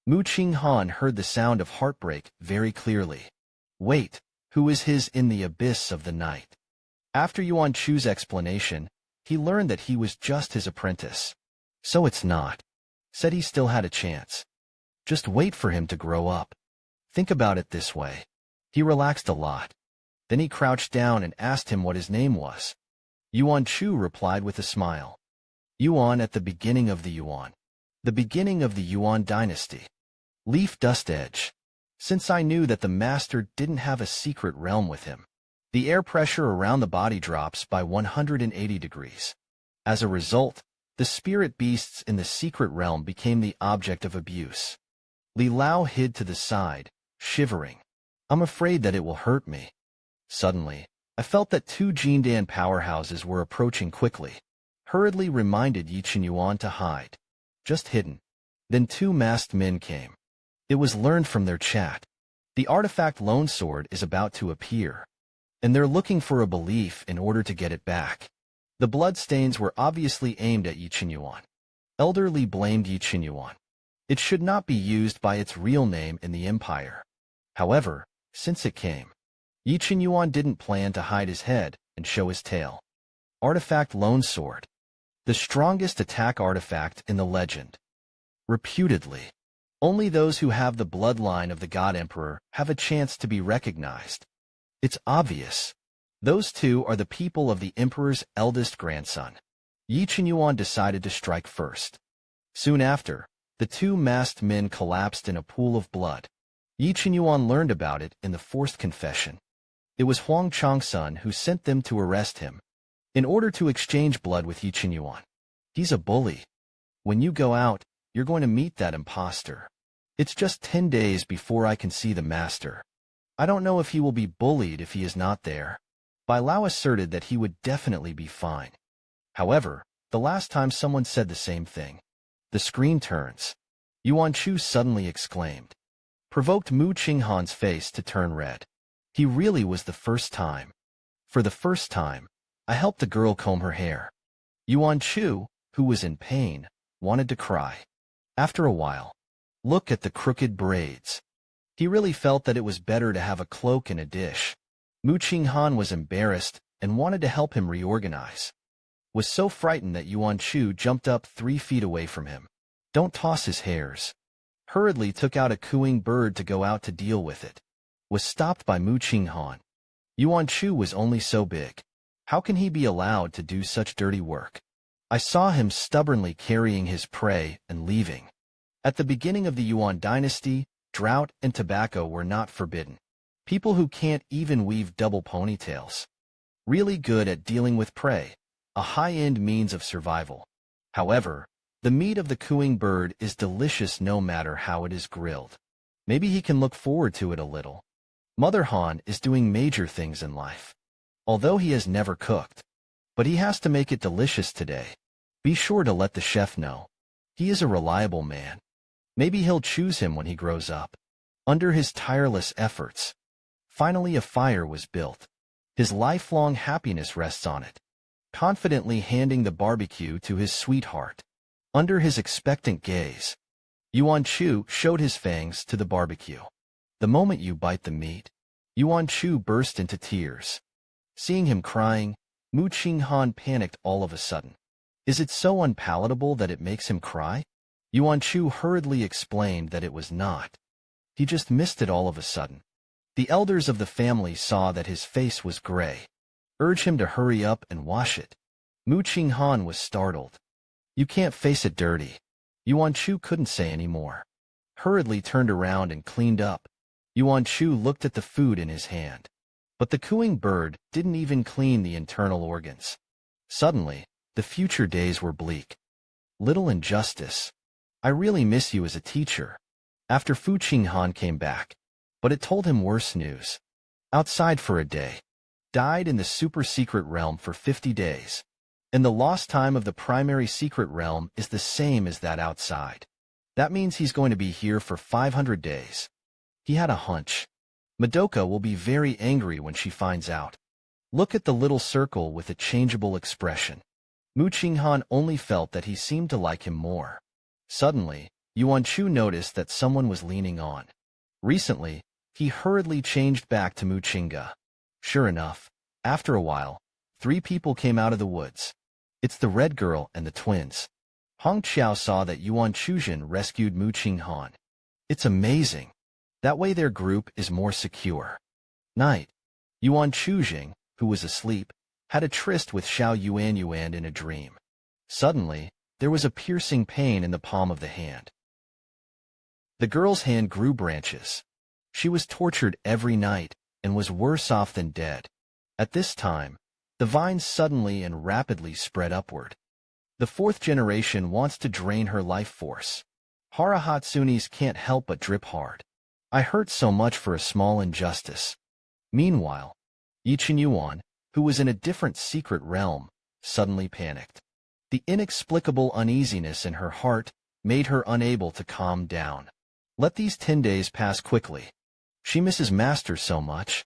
Mu Qinghan heard the sound of heartbreak very clearly. Wait, who is his in the abyss of the night? After Yuan Chu's explanation, he learned that he was just his apprentice. So it's not. Said he still had a chance. Just wait for him to grow up. Think about it this way. He relaxed a lot. Then he crouched down and asked him what his name was. Yuan Chu replied with a smile. Yuan at the beginning of the Yuan. The beginning of the Yuan dynasty. Leaf Dust Edge. Since I knew that the master didn't have a secret realm with him, the air pressure around the body drops by 180 degrees. As a result, the spirit beasts in the secret realm became the object of abuse. Li Lao hid to the side, shivering. I'm afraid that it will hurt me. Suddenly, I felt that 2 Jindan powerhouses were approaching quickly. Hurriedly reminded Yi Qinyuan to hide. Just hidden. Then 2 masked men came. It was learned from their chat. The artifact Lone Sword is about to appear, and they're looking for a belief in order to get it back. The bloodstains were obviously aimed at Yi Qinyuan. Elder Li blamed Yi Qinyuan. It should not be used by its real name in the empire. However, since it came, Yi Qinyuan didn't plan to hide his head and show his tail. Artifact Lone Sword. The strongest attack artifact in the legend. Reputedly, only those who have the bloodline of the God Emperor have a chance to be recognized. It's obvious. Those 2 are the people of the Emperor's eldest grandson. Yi Qinyuan decided to strike first. Soon after, the 2 masked men collapsed in a pool of blood. Yi Qinyuan learned about it in the 4th confession. It was Huang Changsun who sent them to arrest him, in order to exchange blood with Yi Qinyuan. He's a bully. When you go out, you're going to meet that imposter. It's just 10 days before I can see the master. I don't know if he will be bullied if he is not there. Bai Lao asserted that he would definitely be fine. However, the last time someone said the same thing. The screen turns. Yuan Chu suddenly exclaimed. Provoked Mu Qinghan's face to turn red. He really was the first time. For the first time, I helped the girl comb her hair. Yuan Chu, who was in pain, wanted to cry. After a while, look at the crooked braids. He really felt that it was better to have a cloak in a dish. Mu Qinghan was embarrassed and wanted to help him reorganize. Was so frightened that Yuan Chu jumped up 3 feet away from him. Don't toss his hairs. Hurriedly took out a cooing bird to go out to deal with it. Was stopped by Mu Qinghan. Yuan Chu was only so big. How can he be allowed to do such dirty work? I saw him stubbornly carrying his prey and leaving. At the beginning of the Yuan dynasty, drought and tobacco were not forbidden. People who can't even weave double ponytails. Really good at dealing with prey, a high-end means of survival. However, the meat of the cooing bird is delicious no matter how it is grilled. Maybe he can look forward to it a little. Mother Han is doing major things in life. Although he has never cooked. But he has to make it delicious today. Be sure to let the chef know. He is a reliable man. Maybe he'll choose him when he grows up. Under his tireless efforts, finally a fire was built. His lifelong happiness rests on it. Confidently handing the barbecue to his sweetheart. Under his expectant gaze, Yuan Chu showed his fangs to the barbecue. The moment you bite the meat, Yuan Chu burst into tears. Seeing him crying, Mu Qinghan panicked all of a sudden. Is it so unpalatable that it makes him cry? Yuan Chu hurriedly explained that it was not. He just missed it all of a sudden. The elders of the family saw that his face was gray. Urge him to hurry up and wash it. Mu Qinghan was startled. You can't face it dirty. Yuan Chu couldn't say any more. Hurriedly turned around and cleaned up. Yuan Chu looked at the food in his hand. But the cooing bird didn't even clean the internal organs. Suddenly, the future days were bleak. Little injustice. I really miss you as a teacher. After Fu Qinghan came back, but it told him worse news. Outside for a day. Died in the super-secret realm for 50 days. And the lost time of the primary secret realm is the same as that outside. That means he's going to be here for 500 days. He had a hunch. Madoka will be very angry when she finds out. Look at the little circle with a changeable expression. Mu Qinghan only felt that he seemed to like him more. Suddenly, Yuan Chu noticed that someone was leaning on. Recently, he hurriedly changed back to Mu Qingga. Sure enough, after a while, 3 people came out of the woods. It's the red girl and the twins. Hong Qiao saw that Yuan Chuzhen rescued Mu Qinghan. It's amazing. That way their group is more secure. Night. Yuan Chuzhen, who was asleep, had a tryst with Xiao Yuan in a dream. Suddenly, there was a piercing pain in the palm of the hand. The girl's hand grew branches. She was tortured every night and was worse off than dead. At this time, the vines suddenly and rapidly spread upward. The 4th generation wants to drain her life force. Hara Hatsunis can't help but drip hard. I hurt so much for a small injustice. Meanwhile, Yi Qinyuan, who was in a different secret realm, suddenly panicked. The inexplicable uneasiness in her heart made her unable to calm down. Let these 10 days pass quickly. She misses Master so much.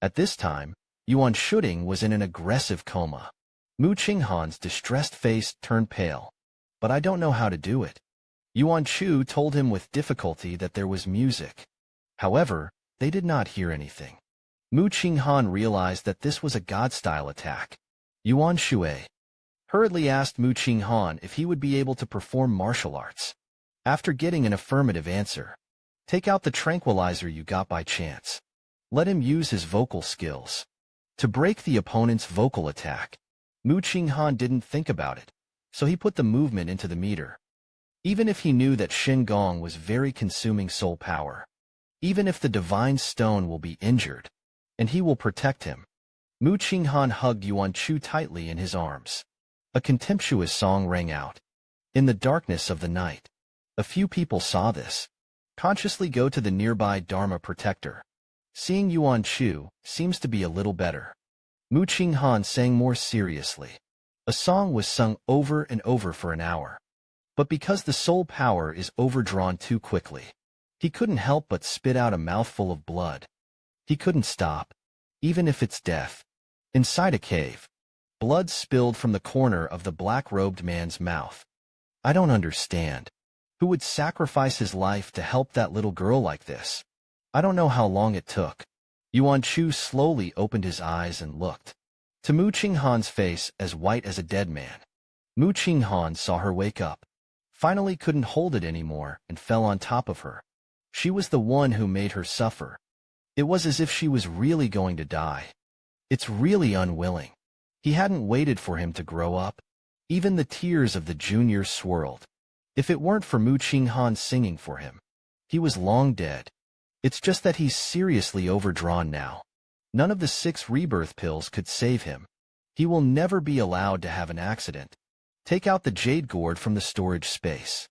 At this time, Yuan Shuding was in an aggressive coma. Mu Qinghan's distressed face turned pale. But I don't know how to do it. Yuan Chu told him with difficulty that there was music. However, they did not hear anything. Mu Qinghan realized that this was a god-style attack. Yuan Shui hurriedly asked Mu Qinghan if he would be able to perform martial arts. After getting an affirmative answer, take out the tranquilizer you got by chance. Let him use his vocal skills. To break the opponent's vocal attack, Mu Qinghan didn't think about it, so he put the movement into the meter. Even if he knew that Shen Gong was very consuming soul power, even if the divine stone will be injured, and he will protect him. Mu Qinghan hugged Yuan Chu tightly in his arms. A contemptuous song rang out. In the darkness of the night, a few people saw this. Consciously go to the nearby Dharma protector. Seeing Yuan Chu seems to be a little better. Mu Qinghan sang more seriously. A song was sung over and over for an hour. But because the soul power is overdrawn too quickly, he couldn't help but spit out a mouthful of blood. He couldn't stop, even if it's death. Inside a cave, blood spilled from the corner of the black-robed man's mouth. I don't understand. Who would sacrifice his life to help that little girl like this? I don't know how long it took. Yuan Chu slowly opened his eyes and looked. To Mu Qinghan's face as white as a dead man. Mu Qinghan saw her wake up. Finally couldn't hold it anymore and fell on top of her. She was the one who made her suffer. It was as if she was really going to die. It's really unwilling. He hadn't waited for him to grow up. Even the tears of the juniors swirled. If it weren't for Mu Qinghan singing for him, he was long dead. It's just that he's seriously overdrawn now. None of the 6 rebirth pills could save him. He will never be allowed to have an accident. Take out the jade gourd from the storage space.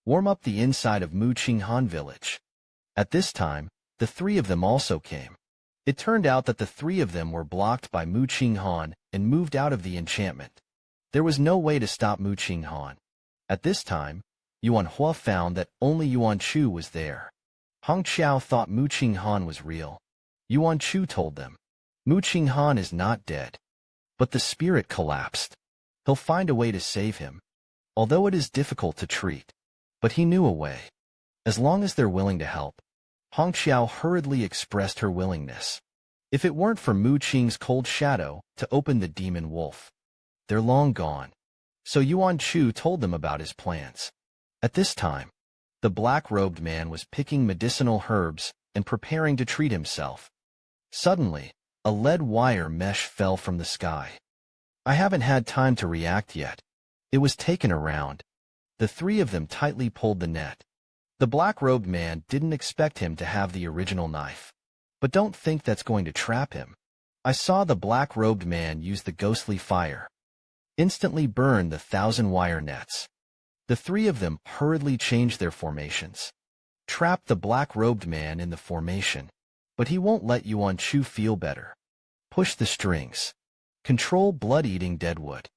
Warm up the inside of Mu Qinghan village. At this time, the 3 of them also came. It turned out that the 3 of them were blocked by Mu Qinghan and moved out of the enchantment. There was no way to stop Mu Qinghan. At this time, Yuan Hua found that only Yuan Chu was there. Hong Qiao thought Mu Qinghan was real. Yuan Chu told them, Mu Qinghan is not dead. But the spirit collapsed. He'll find a way to save him, although it is difficult to treat. But he knew a way. As long as they're willing to help. Hong Qiao hurriedly expressed her willingness. If it weren't for Mu Qing's cold shadow to open the demon wolf, they're long gone. So Yuan Chu told them about his plans. At this time, the black-robed man was picking medicinal herbs and preparing to treat himself. Suddenly, a lead wire mesh fell from the sky. I haven't had time to react yet. It was taken around. The three of them tightly pulled the net. The black-robed man didn't expect him to have the original knife. But don't think that's going to trap him. I saw the black-robed man use the ghostly fire. Instantly burned the 1,000 wire nets. The three of them hurriedly changed their formations. Trapped the black-robed man in the formation. But he won't let Yuan Chu feel better. Push the strings. Control blood-eating deadwood.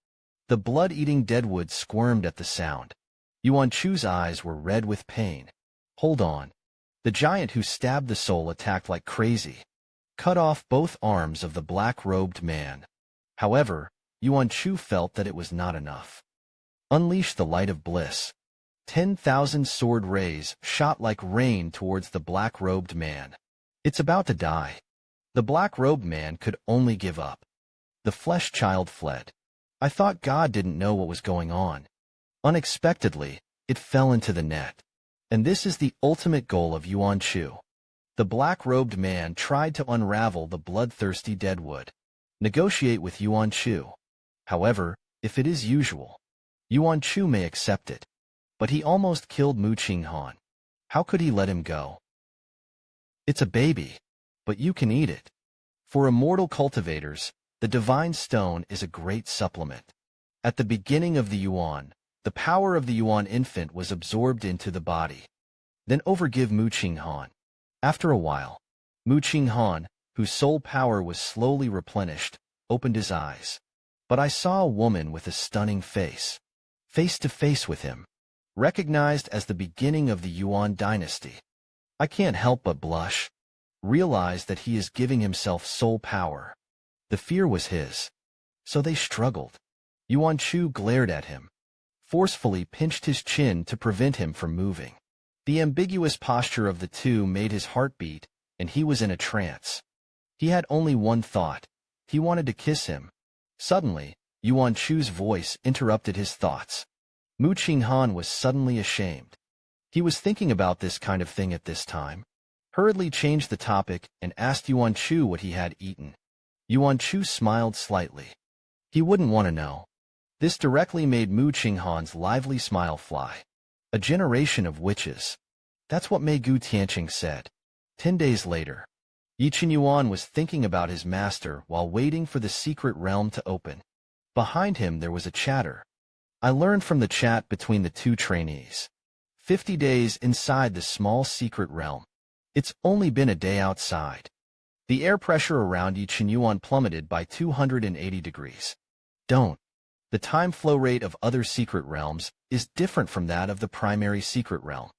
The blood-eating deadwood squirmed at the sound. Yuan Chu's eyes were red with pain. Hold on. The giant who stabbed the soul attacked like crazy. Cut off both arms of the black-robed man. However, Yuan Chu felt that it was not enough. Unleash the light of bliss. 10,000 sword rays shot like rain towards the black-robed man. It's about to die. The black-robed man could only give up. The flesh child fled. I thought God didn't know what was going on. Unexpectedly, it fell into the net. And this is the ultimate goal of Yuan Chu. The black-robed man tried to unravel the bloodthirsty deadwood. Negotiate with Yuan Chu. However, if it is usual, Yuan Chu may accept it. But he almost killed Mu Qinghan. How could he let him go? It's a baby, but you can eat it. For immortal cultivators, the divine stone is a great supplement. At the beginning of the Yuan, the power of the Yuan infant was absorbed into the body. Then overgive Mu Qinghan. After a while, Mu Qinghan, whose soul power was slowly replenished, opened his eyes. But I saw a woman with a stunning face to face with him, recognized as the beginning of the Yuan dynasty. I can't help but blush, realize that he is giving himself soul power. The fear was his. So they struggled. Yuan Chu glared at him, forcefully pinched his chin to prevent him from moving. The ambiguous posture of the two made his heart beat, and he was in a trance. He had only one thought. He wanted to kiss him. Suddenly, Yuan Chu's voice interrupted his thoughts. Mu Qinghan was suddenly ashamed. He was thinking about this kind of thing at this time. Hurriedly changed the topic and asked Yuan Chu what he had eaten. Yuan Chu smiled slightly. He wouldn't want to know. This directly made Mu Qinghan's lively smile fly. A generation of witches. That's what Mei Gu Tianqing said. 10 days later, Yi Chen Yuan was thinking about his master while waiting for the secret realm to open. Behind him there was a chatter. I learned from the chat between the two trainees. 50 days inside the small secret realm. It's only been a day outside. The air pressure around Yi Chen Yuan plummeted by 280 degrees. Don't. The time flow rate of other secret realms is different from that of the primary secret realm.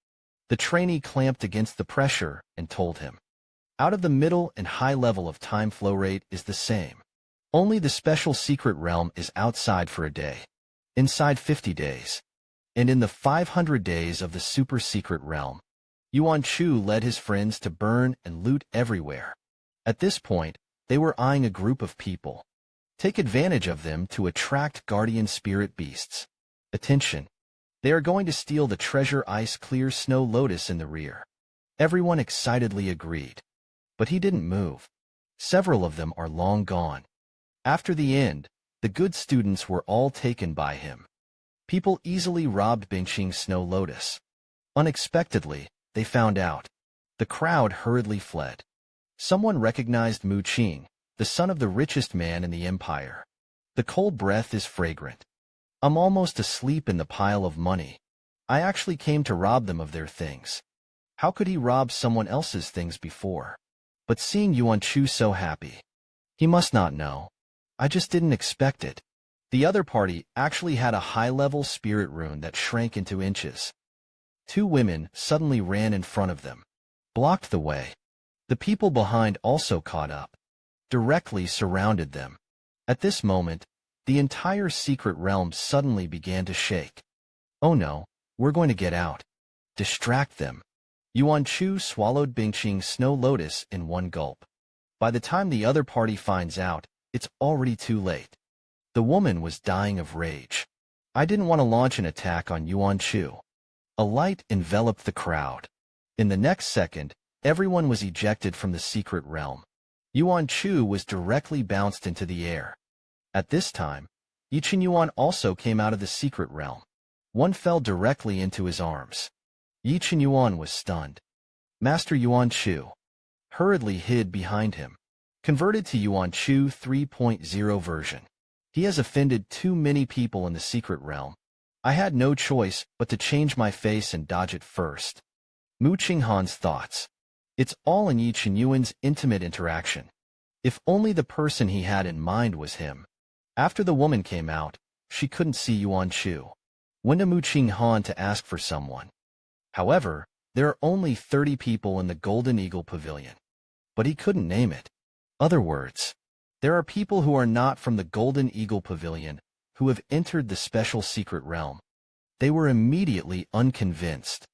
The trainee clamped against the pressure and told him. Out of the middle and high level of time flow rate is the same. Only the special secret realm is outside for a day. Inside 50 days. And in the 500 days of the super secret realm, Yuan Chu led his friends to burn and loot everywhere. At this point, they were eyeing a group of people. Take advantage of them to attract guardian spirit beasts. Attention! They are going to steal the treasure ice clear snow lotus in the rear. Everyone excitedly agreed. But he didn't move. Several of them are long gone. After the end, the good students were all taken by him. People easily robbed Bingqing's snow lotus. Unexpectedly, they found out. The crowd hurriedly fled. Someone recognized Mu Qing, the son of the richest man in the empire. The cold breath is fragrant. I'm almost asleep in the pile of money. I actually came to rob them of their things. How could he rob someone else's things before? But seeing Yuan Chu so happy, he must not know. I just didn't expect it. The other party actually had a high-level spirit rune that shrank into inches. Two women suddenly ran in front of them, blocked the way. The people behind also caught up, directly surrounded them. At this moment, the entire secret realm suddenly began to shake. Oh no, we're going to get out. Distract them. Yuan Chu swallowed Bingqing's snow lotus in one gulp. By the time the other party finds out, it's already too late. The woman was dying of rage. I didn't want to launch an attack on Yuan Chu. A light enveloped the crowd. In the next second, everyone was ejected from the secret realm. Yuan Chu was directly bounced into the air. At this time, Yichen Yuan also came out of the secret realm. One fell directly into his arms. Yichen Yuan was stunned. Master Yuan Chu hurriedly hid behind him. Converted to Yuan Chu 3.0 version. He has offended too many people in the secret realm. I had no choice but to change my face and dodge it first. Mu Qinghan's thoughts. It's all in Yichen Yuan's intimate interaction. If only the person he had in mind was him. After the woman came out, she couldn't see Yuan Chu. Went to Mu Qinghan to ask for someone. However, there are only 30 people in the Golden Eagle Pavilion. But he couldn't name it. Other words, there are people who are not from the Golden Eagle Pavilion who have entered the special secret realm. They were immediately unconvinced.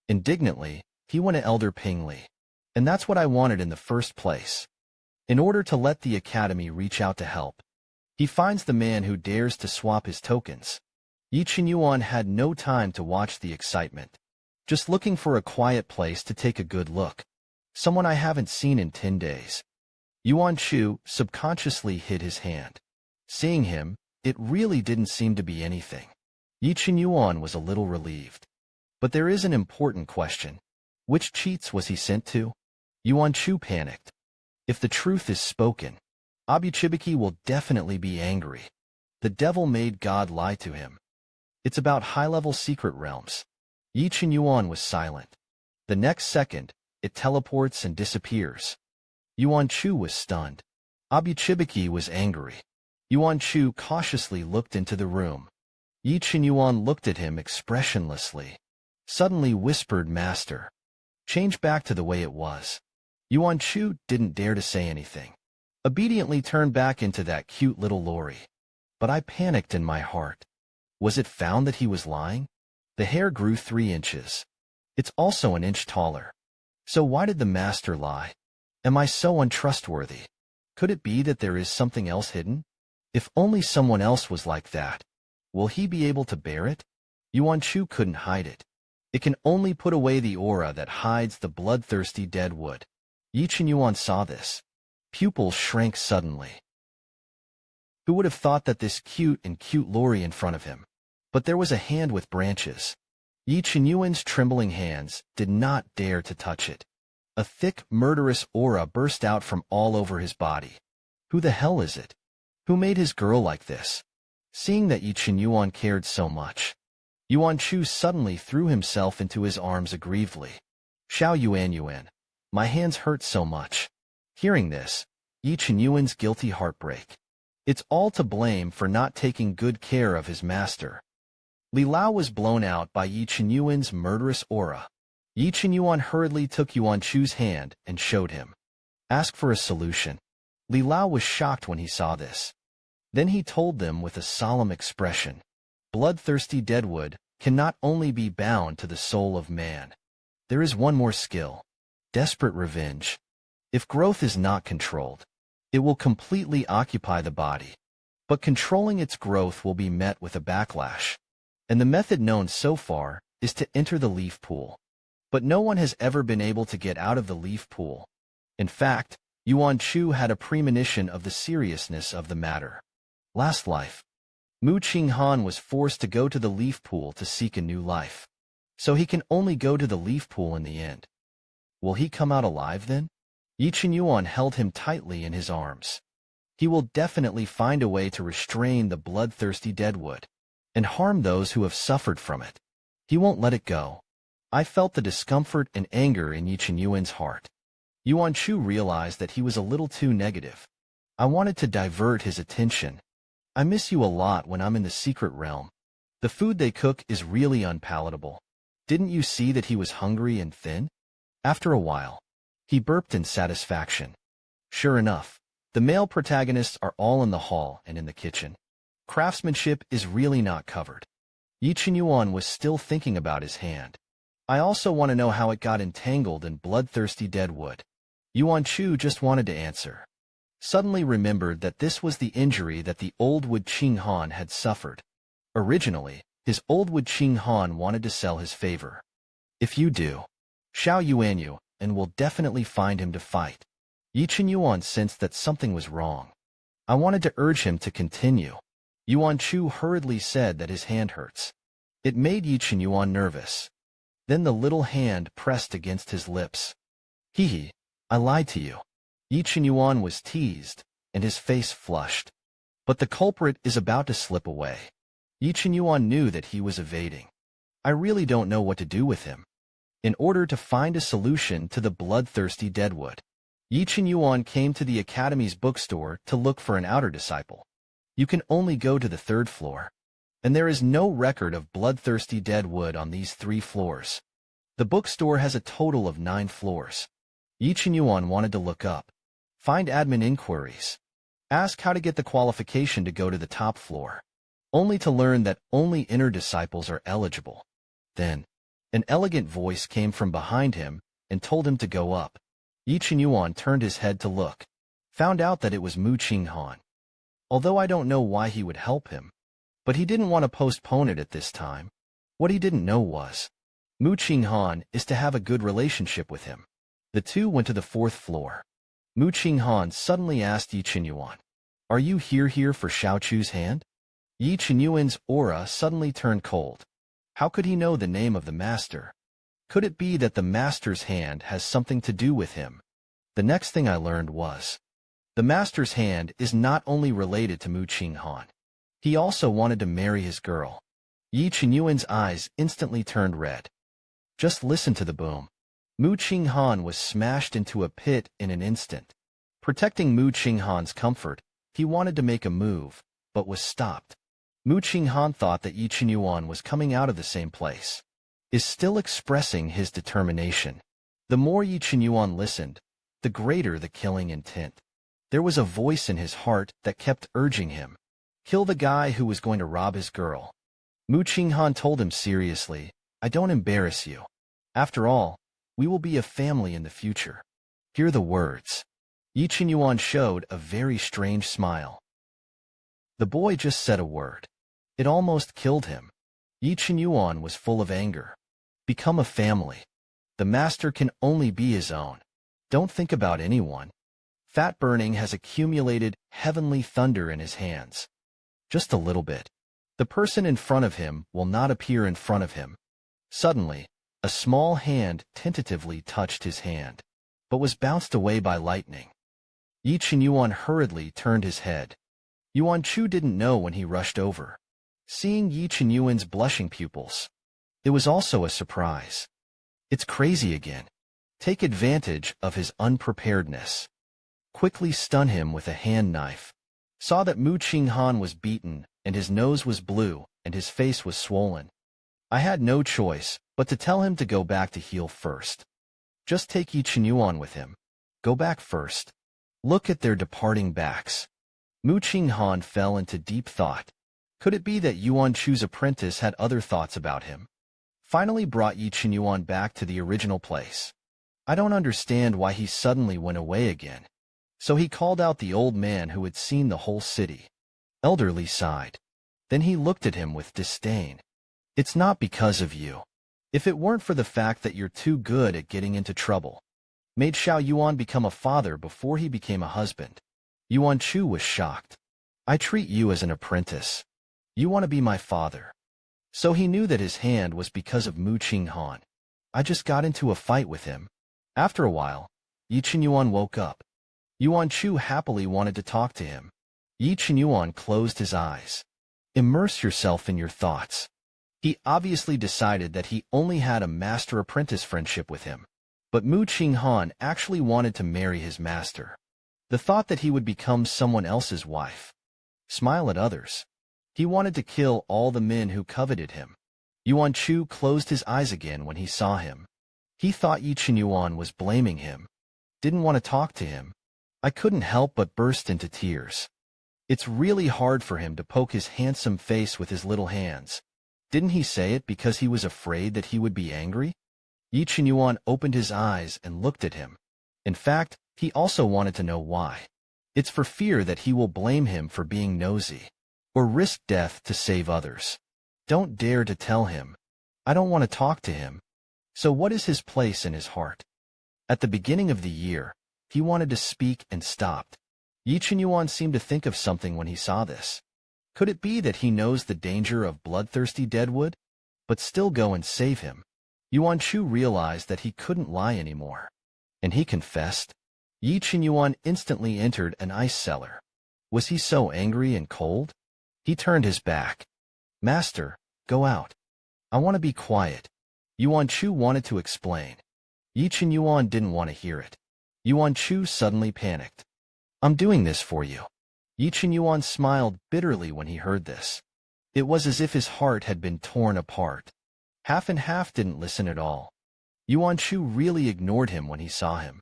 Indignantly, he went to Elder Pingli. And that's what I wanted in the first place. In order to let the Academy reach out to help, he finds the man who dares to swap his tokens. Yichen Yuan had no time to watch the excitement. Just looking for a quiet place to take a good look. Someone I haven't seen in 10 days. Yuan Chu subconsciously hid his hand. Seeing him, it really didn't seem to be anything. Yichen Yuan was a little relieved. But there is an important question. Which cheats was he sent to? Yuan Chu panicked. If the truth is spoken, Abuchibiki will definitely be angry. The devil made God lie to him. It's about high-level secret realms. Yichen Yuan was silent. The next second, it teleports and disappears. Yuan Chu was stunned. Abuchibiki was angry. Yuan Chu cautiously looked into the room. Yichen Yuan looked at him expressionlessly. Suddenly whispered, "Master, change back to the way it was." Yuan Chu didn't dare to say anything. Obediently turned back into that cute little lorry. But I panicked in my heart. Was it found that he was lying? The hair grew 3 inches. It's also an inch taller. So why did the master lie? Am I so untrustworthy? Could it be that there is something else hidden? If only someone else was like that. Will he be able to bear it? Yuan Chu couldn't hide it. It can only put away the aura that hides the bloodthirsty dead wood. Yichen Yuan saw this. Pupils shrank suddenly. Who would have thought that this cute lorry in front of him? But there was a hand with branches. Yichen Yuan's trembling hands did not dare to touch it. A thick, murderous aura burst out from all over his body. Who the hell is it? Who made his girl like this? Seeing that Yichen Yuan cared so much, Yuan Chu suddenly threw himself into his arms aggrievedly. Xiao Yuan, my hands hurt so much. Hearing this, Yichen Yuan's guilty heartbreak. It's all to blame for not taking good care of his master. Li Lao was blown out by Yichen Yuan's murderous aura. Yichen Yuan hurriedly took Yuan Chu's hand and showed him. Ask for a solution. Li Lao was shocked when he saw this. Then he told them with a solemn expression. Bloodthirsty deadwood can not only be bound to the soul of man. There is one more skill. Desperate revenge. If growth is not controlled, it will completely occupy the body. But controlling its growth will be met with a backlash. And the method known so far is to enter the leaf pool. But no one has ever been able to get out of the leaf pool. In fact, Yuan Chu had a premonition of the seriousness of the matter. Last life, Mu Qinghan was forced to go to the leaf pool to seek a new life. So he can only go to the leaf pool in the end. Will he come out alive then? Yichen Yuan held him tightly in his arms. He will definitely find a way to restrain the bloodthirsty deadwood and harm those who have suffered from it. He won't let it go. I felt the discomfort and anger in Yichen Yuan's heart. Yuan Chu realized that he was a little too negative. I wanted to divert his attention. I miss you a lot when I'm in the secret realm. The food they cook is really unpalatable. Didn't you see that he was hungry and thin? After a while, he burped in satisfaction. Sure enough, the male protagonists are all in the hall and in the kitchen. Craftsmanship is really not covered. Yi Chen-yuan was still thinking about his hand. I also want to know how it got entangled in bloodthirsty deadwood. Yuan Chu just wanted to answer. Suddenly remembered that this was the injury that the old Wood Ching Han had suffered. Originally, his old Wood Ching Han wanted to sell his favor. If you do, Xiao Yuanyu, and we'll definitely find him to fight. Yi Chen-yuan sensed that something was wrong. I wanted to urge him to continue. Yuan Chu hurriedly said that his hand hurts. It made Yi Chen-yuan nervous. Then the little hand pressed against his lips. Hee, I lied to you. Yi Chen-yuan was teased, and his face flushed. But the culprit is about to slip away. Yi Chen-yuan knew that he was evading. I really don't know what to do with him. In order to find a solution to the bloodthirsty deadwood, Yi Chen-yuan came to the academy's bookstore to look for an outer disciple. You can only go to the 3rd floor, and there is no record of bloodthirsty deadwood on these 3 floors. The bookstore has a total of 9 floors. Yi Chen-yuan wanted to look up, find admin inquiries, ask how to get the qualification to go to the top floor, only to learn that only inner disciples are eligible. Then, an elegant voice came from behind him and told him to go up. Yi Chen-yuan turned his head to look, found out that it was Mu Qinghan. Although I don't know why he would help him, but he didn't want to postpone it at this time. What he didn't know was, Mu Qinghan is to have a good relationship with him. The two went to the 4th floor. Mu Qinghan suddenly asked Yi Chen-yuan, "Are you here for Xiao Chu's hand?" Yi Chen-yuan's aura suddenly turned cold. How could he know the name of the master? Could it be that the master's hand has something to do with him? The next thing I learned was, the master's hand is not only related to Mu Qinghan. He also wanted to marry his girl. Yi Chen-yuan's eyes instantly turned red. Just listen to the boom. Mu Qinghan was smashed into a pit in an instant. Protecting Mu Qinghan's comfort, he wanted to make a move, but was stopped. Mu Qinghan thought that Yi Chen-yuan was coming out of the same place, is still expressing his determination. The more Yi Chen-yuan listened, the greater the killing intent. There was a voice in his heart that kept urging him, kill the guy who was going to rob his girl. Mu Qinghan told him seriously, I don't embarrass you. After all, we will be a family in the future. Hear the words. Yi Chen-yuan showed a very strange smile. The boy just said a word. It almost killed him. Yi Chen-yuan was full of anger. Become a family. The master can only be his own. Don't think about anyone. Fat burning has accumulated heavenly thunder in his hands. Just a little bit. The person in front of him will not appear in front of him. Suddenly, a small hand tentatively touched his hand, but was bounced away by lightning. Yi Chen-yuan hurriedly turned his head. Yuan Chu didn't know when he rushed over, seeing Yi Chen-yuan's blushing pupils. It was also a surprise. It's crazy again. Take advantage of his unpreparedness. Quickly stun him with a hand knife. Saw that Mu Qinghan was beaten, and his nose was blue, and his face was swollen. I had no choice but to tell him to go back to heal first. Just take Yi Chen-yuan with him. Go back first. Look at their departing backs. Mu Qinghan fell into deep thought. Could it be that Yuan Chu's apprentice had other thoughts about him? Finally brought Yi Chen-yuan back to the original place. I don't understand why he suddenly went away again. So he called out the old man who had seen the whole city. Elderly sighed. Then he looked at him with disdain. It's not because of you. If it weren't for the fact that you're too good at getting into trouble. Made Xiao Yuan become a father before he became a husband. Yuan Chu was shocked. I treat you as an apprentice. You want to be my father. So he knew that his hand was because of Mu Qinghan. I just got into a fight with him. After a while, Yi Chen-yuan woke up. Yuan Chu happily wanted to talk to him. Yi Chen-yuan closed his eyes. Immerse yourself in your thoughts. He obviously decided that he only had a master-apprentice friendship with him. But Mu Qinghan actually wanted to marry his master. The thought that he would become someone else's wife. smile at others. He wanted to kill all the men who coveted him. Yuan Chu closed his eyes again when he saw him. He thought Yi Qinyuan was blaming him, didn't want to talk to him. I couldn't help but burst into tears. It's really hard for him to poke his handsome face with his little hands. Didn't he say it because he was afraid that he would be angry? Yi Qinyuan opened his eyes and looked at him. In fact, he also wanted to know why. It's for fear that he will blame him for being nosy, or risk death to save others. Don't dare to tell him. I don't want to talk to him. So what is his place in his heart? At the beginning of the year, he wanted to speak and stopped. Yi Qinyuan seemed to think of something when he saw this. Could it be that he knows the danger of bloodthirsty Deadwood, but still go and save him? Yuan Chu realized that he couldn't lie anymore, and he confessed. Yi Qinyuan instantly entered an ice cellar. Was he so angry and cold? He turned his back. Master, go out. I want to be quiet. Yuan Chu wanted to explain. Yi Qinyuan didn't want to hear it. Yuan Chu suddenly panicked. I'm doing this for you. Yi Qinyuan smiled bitterly when he heard this. It was as if his heart had been torn apart. Half and half didn't listen at all. Yuan Chu really ignored him when he saw him.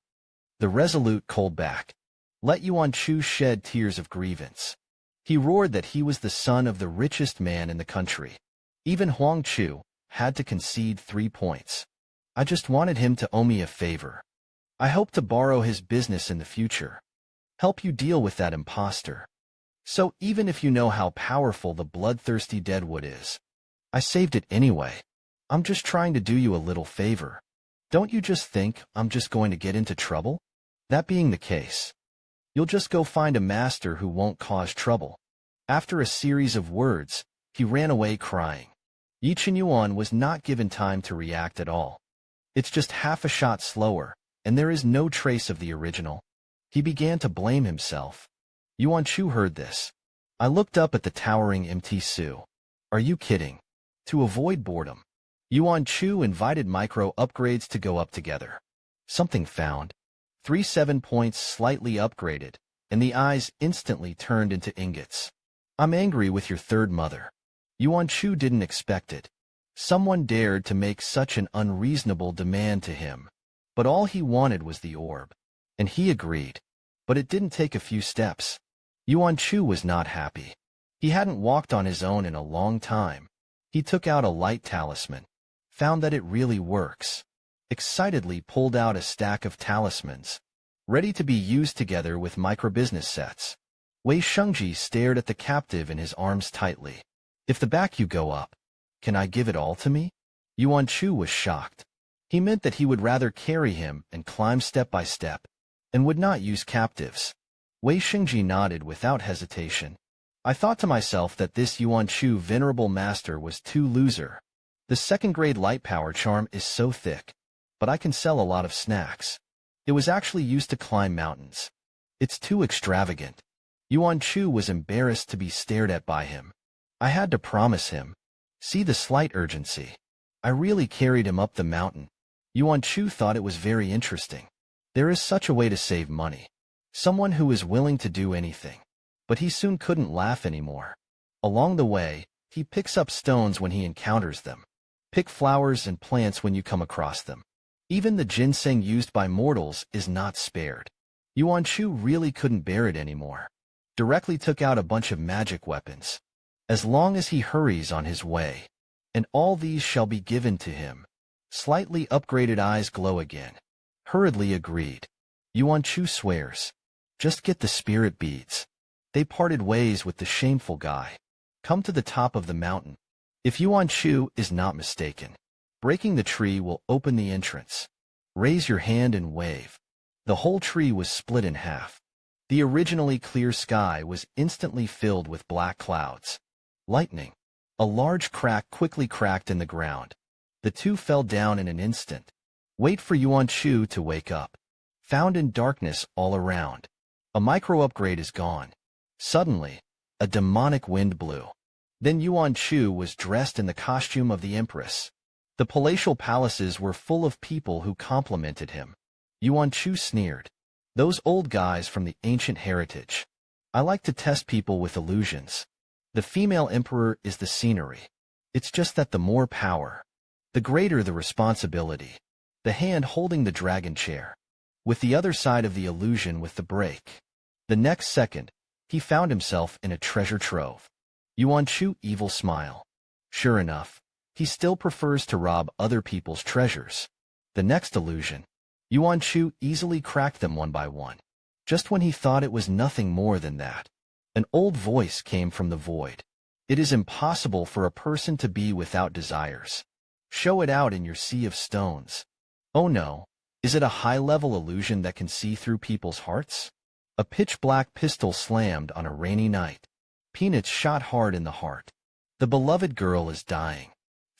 The resolute cold back let Yuan Chu shed tears of grievance. He roared that he was the son of the richest man in the country. Even Huang Chu had to concede 3 points. I just wanted him to owe me a favor. I hope to borrow his business in the future. Help you deal with that imposter. So even if you know how powerful the bloodthirsty Deadwood is, I saved it anyway. I'm just trying to do you a little favor. Don't you just think I'm just going to get into trouble? That being the case, you'll just go find a master who won't cause trouble. After a series of words, he ran away crying. Yi Qinyuan was not given time to react at all. It's just half a shot slower, and there is no trace of the original. He began to blame himself. Yuan Chu heard this. I looked up at the towering Mt Su. Are you kidding? To avoid boredom, Yuan Chu invited micro upgrades to go up together. Something found. 3 points slightly upgraded, and the eyes instantly turned into ingots. I'm angry with your third mother. Yuan Chu didn't expect it. Someone dared to make such an unreasonable demand to him. But all he wanted was the orb. And he agreed. But it didn't take a few steps. Yuan Chu was not happy. He hadn't walked on his own in a long time. He took out a light talisman, found that it really works. Excitedly pulled out a stack of talismans, ready to be used together with microbusiness sets. Wei Shengji stared at the captive in his arms tightly. If the back you go up, can I give it all to me? Yuan Chu was shocked. He meant that he would rather carry him and climb step by step, and would not use captives. Wei Shengji nodded without hesitation. I thought to myself that this Yuan Chu venerable master was too loser. The second-grade light power charm is so thick, but I can sell a lot of snacks. It was actually used to climb mountains. It's too extravagant. Yuan Chu was embarrassed to be stared at by him. I had to promise him. See the slight urgency. I really carried him up the mountain. Yuan Chu thought it was very interesting. There is such a way to save money. Someone who is willing to do anything. But he soon couldn't laugh anymore. Along the way, he picks up stones when he encounters them. Pick flowers and plants when you come across them. Even the ginseng used by mortals is not spared. Yuan Chu really couldn't bear it anymore. Directly took out a bunch of magic weapons. As long as he hurries on his way, and all these shall be given to him. Slightly upgraded eyes glow again. Hurriedly agreed. Yuan Chu swears. Just get the spirit beads. They parted ways with the shameful guy. Come to the top of the mountain. If Yuan Chu is not mistaken, breaking the tree will open the entrance. Raise your hand and wave. The whole tree was split in half. The originally clear sky was instantly filled with black clouds. Lightning. A large crack quickly cracked in the ground. The two fell down in an instant. Wait for Yuan Chu to wake up. Found in darkness all around. A micro-upgrade is gone. Suddenly, a demonic wind blew. Then Yuan Chu was dressed in the costume of the Empress. The palatial palaces were full of people who complimented him. Yuan Chu sneered. Those old guys from the ancient heritage. I like to test people with illusions. The female emperor is the scenery. It's just that the more power, the greater the responsibility. The hand holding the dragon chair, with the other side of the illusion with the break. The next second, he found himself in a treasure trove. Yuan Chu evil smile. Sure enough, he still prefers to rob other people's treasures. The next illusion, Yuan Chu easily cracked them one by one. Just when he thought it was nothing more than that, an old voice came from the void. It is impossible for a person to be without desires. Show it out in your sea of stones. Oh no, is it a high-level illusion that can see through people's hearts? A pitch-black pistol slammed on a rainy night. Peanuts shot hard in the heart. The beloved girl is dying.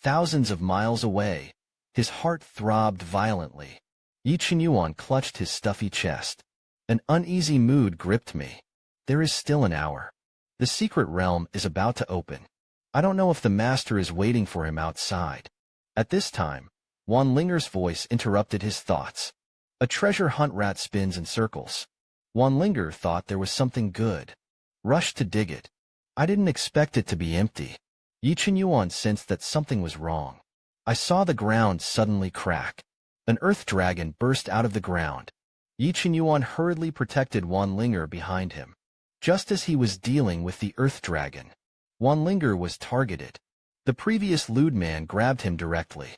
Thousands of miles away, his heart throbbed violently. Yi Qinyuan clutched his stuffy chest. An uneasy mood gripped me. There is still an hour. The secret realm is about to open. I don't know if the master is waiting for him outside. At this time, Wan Linger's voice interrupted his thoughts. A treasure hunt rat spins in circles. Wan Linger thought there was something good. Rushed to dig it. I didn't expect it to be empty. Yi Qinyuan sensed that something was wrong. I saw the ground suddenly crack. An earth dragon burst out of the ground. Yi Qinyuan hurriedly protected Wan Linger behind him. Just as he was dealing with the earth dragon, Wan Linger was targeted. The previous lewd man grabbed him directly.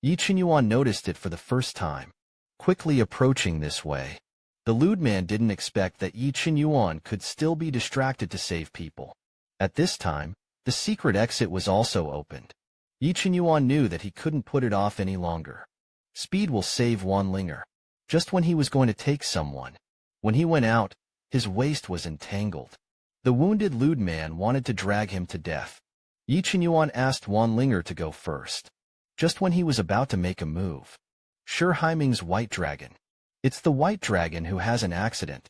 Yi Qinyuan noticed it for the first time. Quickly approaching this way, the lewd man didn't expect that Yi Qinyuan could still be distracted to save people. At this time, the secret exit was also opened. Yi Qinyuan knew that he couldn't put it off any longer. Speed will save Wan Linger. Just when he was going to take someone. When he went out, his waist was entangled. The wounded lewd man wanted to drag him to death. Yi Qinyuan asked Wan Linger to go first. Just when he was about to make a move. Sure, Haiming's white dragon. It's the white dragon who has an accident.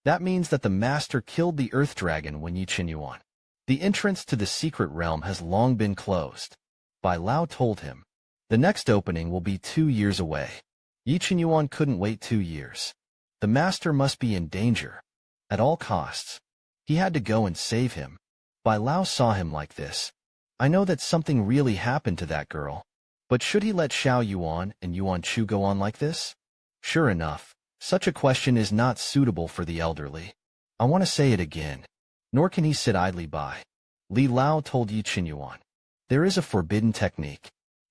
That means that the master killed the earth dragon when Yi Qinyuan. The entrance to the secret realm has long been closed. Bai Lao told him. The next opening will be 2 years away. Yi Qinyuan couldn't wait 2 years. The master must be in danger. At all costs. He had to go and save him. Bai Lao saw him like this. I know that something really happened to that girl. But should he let Xiao Yuan and Yuan Chu go on like this? Sure enough, such a question is not suitable for the elderly. I want to say it again. Nor can he sit idly by. Li Lao told Yi Qinyuan. There is a forbidden technique.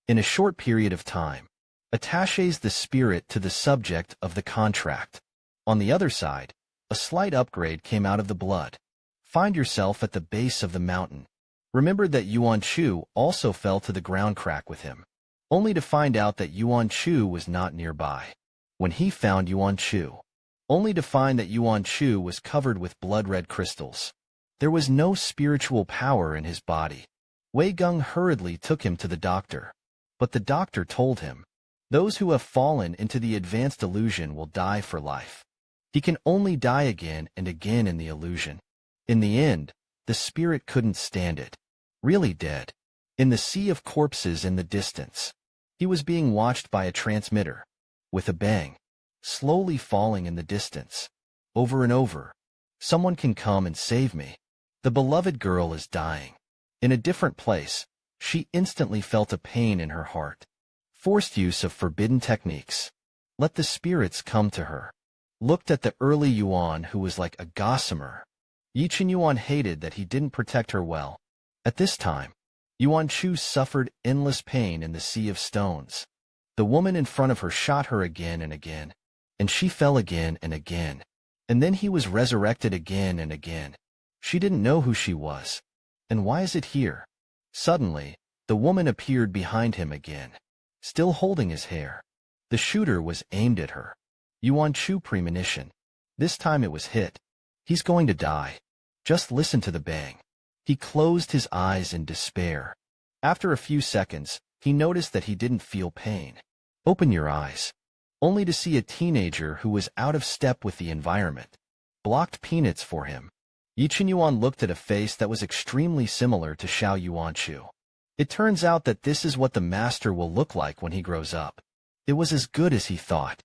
In a short period of time, attaches the spirit to the subject of the contract. On the other side, a slight upgrade came out of the blood. Find yourself at the base of the mountain. Remember that Yuan Chu also fell to the ground crack with him, only to find out that Yuan Chu was not nearby. When he found Yuan Chu, only to find that Yuan Chu was covered with blood-red crystals. There was no spiritual power in his body. Wei Geng hurriedly took him to the doctor. But the doctor told him, those who have fallen into the advanced illusion will die for life. He can only die again and again in the illusion. In the end, the spirit couldn't stand it. Really dead. In the sea of corpses in the distance, he was being watched by a transmitter. With a bang. Slowly falling in the distance. Over and over. Someone can come and save me. The beloved girl is dying. In a different place, she instantly felt a pain in her heart. Forced use of forbidden techniques. Let the spirits come to her. Looked at the early Yuan who was like a gossamer. Yi Qinyuan hated that he didn't protect her well. At this time, Yuan Chu suffered endless pain in the sea of stones. The woman in front of her shot her again and again. And she fell again and again. And then he was resurrected again and again. She didn't know who she was. And why is it here? Suddenly, the woman appeared behind him again, still holding his hair. The shooter was aimed at her. Yuan Chu premonition. This time it was hit. He's going to die. Just listen to the bang. He closed his eyes in despair. After a few seconds, he noticed that he didn't feel pain. Open your eyes. Only to see a teenager who was out of step with the environment. Blocked peanuts for him. Yi Qinyuan looked at a face that was extremely similar to Xiao Yuanchu. It turns out that this is what the master will look like when he grows up. It was as good as he thought.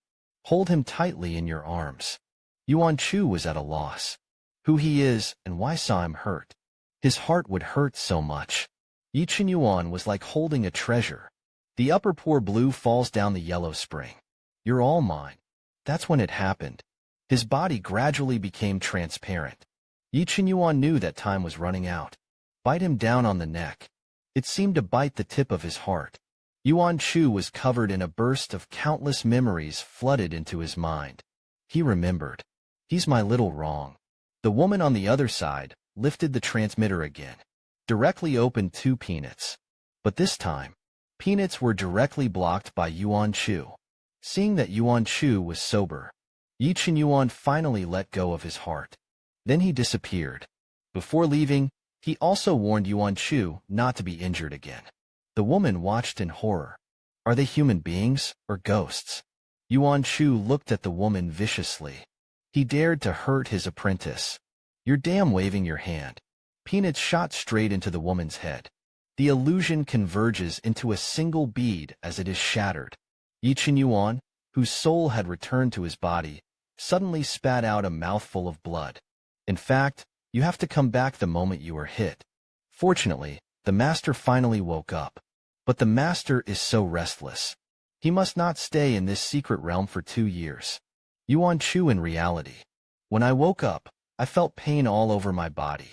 Hold him tightly in your arms. Yuan Chu was at a loss. who he is and why saw him hurt. His heart would hurt so much. Yi Qinyuan was like holding a treasure. The upper pour blue falls down the yellow spring. You're all mine. That's when it happened. His body gradually became transparent. Yi Qinyuan knew that time was running out. Bite him down on the neck. It seemed to bite the tip of his heart. Yuan Chu was covered in a burst of countless memories flooded into his mind. He remembered. He's my little wrong. The woman on the other side lifted the transmitter again. Directly opened 2 peanuts. But this time, peanuts were directly blocked by Yuan Chu. Seeing that Yuan Chu was sober, Yi Qinyuan finally let go of his heart. Then he disappeared. Before leaving, he also warned Yuan Chu not to be injured again. The woman watched in horror. Are they human beings or ghosts? Yuan Chu looked at the woman viciously. He dared to hurt his apprentice. You're damn waving your hand. Peanuts shot straight into the woman's head. The illusion converges into a single bead as it is shattered. Yi Qinyuan, whose soul had returned to his body, suddenly spat out a mouthful of blood. In fact, you have to come back the moment you are hit. Fortunately, the master finally woke up. But the master is so restless. He must not stay in this secret realm for 2 years. Yuan Chu in reality. When I woke up, I felt pain all over my body.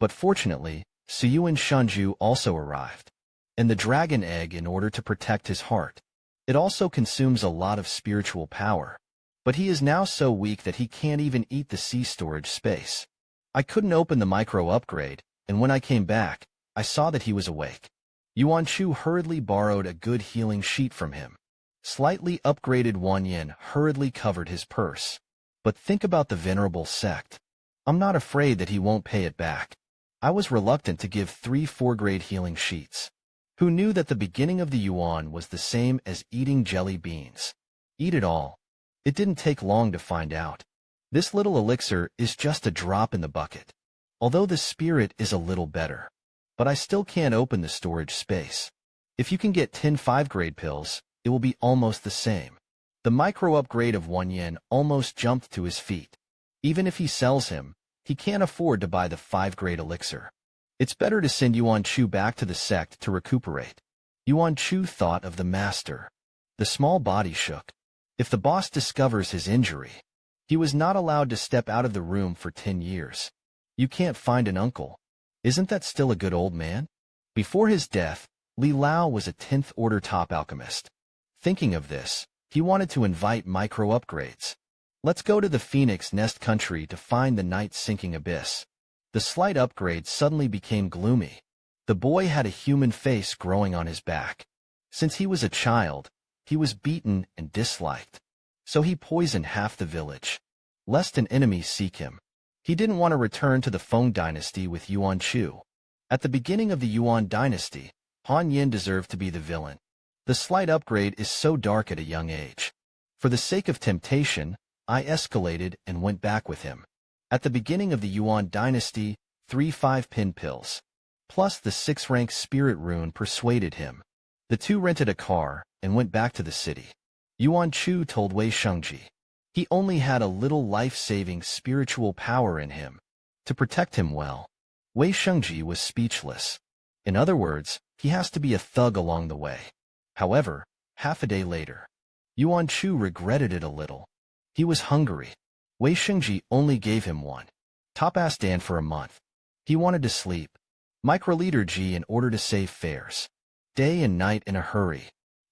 But fortunately, Suyuan Shunju also arrived. And the dragon egg in order to protect his heart. It also consumes a lot of spiritual power. But he is now so weak that he can't even eat the sea storage space. I couldn't open the micro upgrade, and when I came back, I saw that he was awake. Yuan Chu hurriedly borrowed a good healing sheet from him. Slightly upgraded Wan Yin hurriedly covered his purse. But think about the venerable sect. I'm not afraid that he won't pay it back. I was reluctant to give 3 4-grade healing sheets. Who knew that the beginning of the yuan was the same as eating jelly beans? Eat it all. It didn't take long to find out. This little elixir is just a drop in the bucket. Although the spirit is a little better. But I still can't open the storage space. If you can get 10 5-grade pills, it will be almost the same. The micro upgrade of Wan Yin almost jumped to his feet. Even if he sells him, he can't afford to buy the 5-grade elixir. It's better to send Yuan Chu back to the sect to recuperate. Yuan Chu thought of the master. The small body shook. If the boss discovers his injury, he was not allowed to step out of the room for 10 years. You can't find an uncle. Isn't that still a good old man? Before his death, Li Lao was a 10th order top alchemist. Thinking of this, he wanted to invite micro upgrades. Let's go to the Phoenix Nest country to find the night-sinking abyss. The slight upgrade suddenly became gloomy. The boy had a human face growing on his back. Since he was a child, he was beaten and disliked. So he poisoned half the village. Lest an enemy seek him. He didn't want to return to the Feng dynasty with Yuan Chu. At the beginning of the Yuan dynasty, Han Yin deserved to be the villain. The slight upgrade is so dark at a young age. For the sake of temptation, I escalated and went back with him. At the beginning of the Yuan dynasty, 3 5-pin pills, plus the 6-rank spirit rune persuaded him. The two rented a car and went back to the city. Yuan Chu told Wei Shengji. He only had a little life-saving spiritual power in him. To protect him well. Wei Shengji was speechless. In other words, he has to be a thug along the way. However, half a day later, Yuan Chu regretted it a little. He was hungry. Wei Shengji only gave him one. Top-ass Dan for a month. He wanted to sleep. Microleader G in order to save fares. Day and night in a hurry.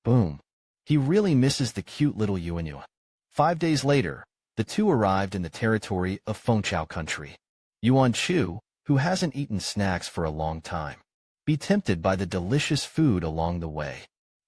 Boom. He really misses the cute little Yuanyua. 5 days later, the two arrived in the territory of Fengchao country. Yuan Chu, who hasn't eaten snacks for a long time, be tempted by the delicious food along the way.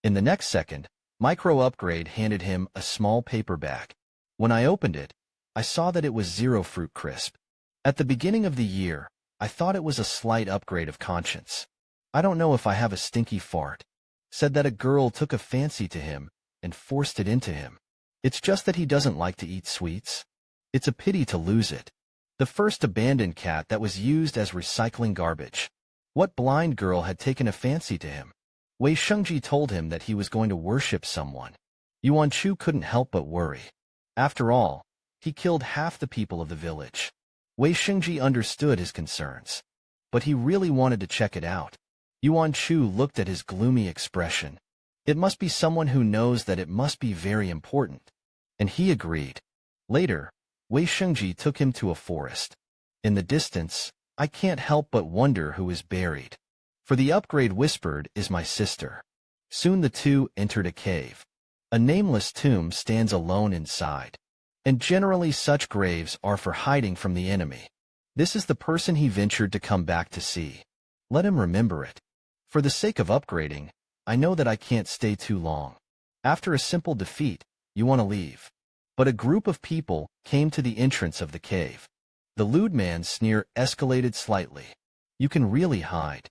In the next second, Micro Upgrade handed him a small paper bag. When I opened it, I saw that it was Zero Fruit Crisp. At the beginning of the year, I thought it was a slight upgrade of conscience. I don't know if I have a stinky fart. Said that a girl took a fancy to him and forced it into him. It's just that he doesn't like to eat sweets. It's a pity to lose it. The first abandoned cat that was used as recycling garbage. What blind girl had taken a fancy to him? Wei Shengji told him that he was going to worship someone. Yuan Chu couldn't help but worry. After all, he killed half the people of the village. Wei Xingji understood his concerns, but he really wanted to check it out. Yuan Chu looked at his gloomy expression. It must be someone who knows that it must be very important. And he agreed. Later, Wei Xingji took him to a forest. In the distance, I can't help but wonder who is buried. For the upgrade whispered is my sister. Soon the two entered a cave. A nameless tomb stands alone inside. And generally such graves are for hiding from the enemy. This is the person he ventured to come back to see. Let him remember it. For the sake of upgrading, I know that I can't stay too long. After a simple defeat, you want to leave. But a group of people came to the entrance of the cave. The lewd man's sneer escalated slightly. You can really hide.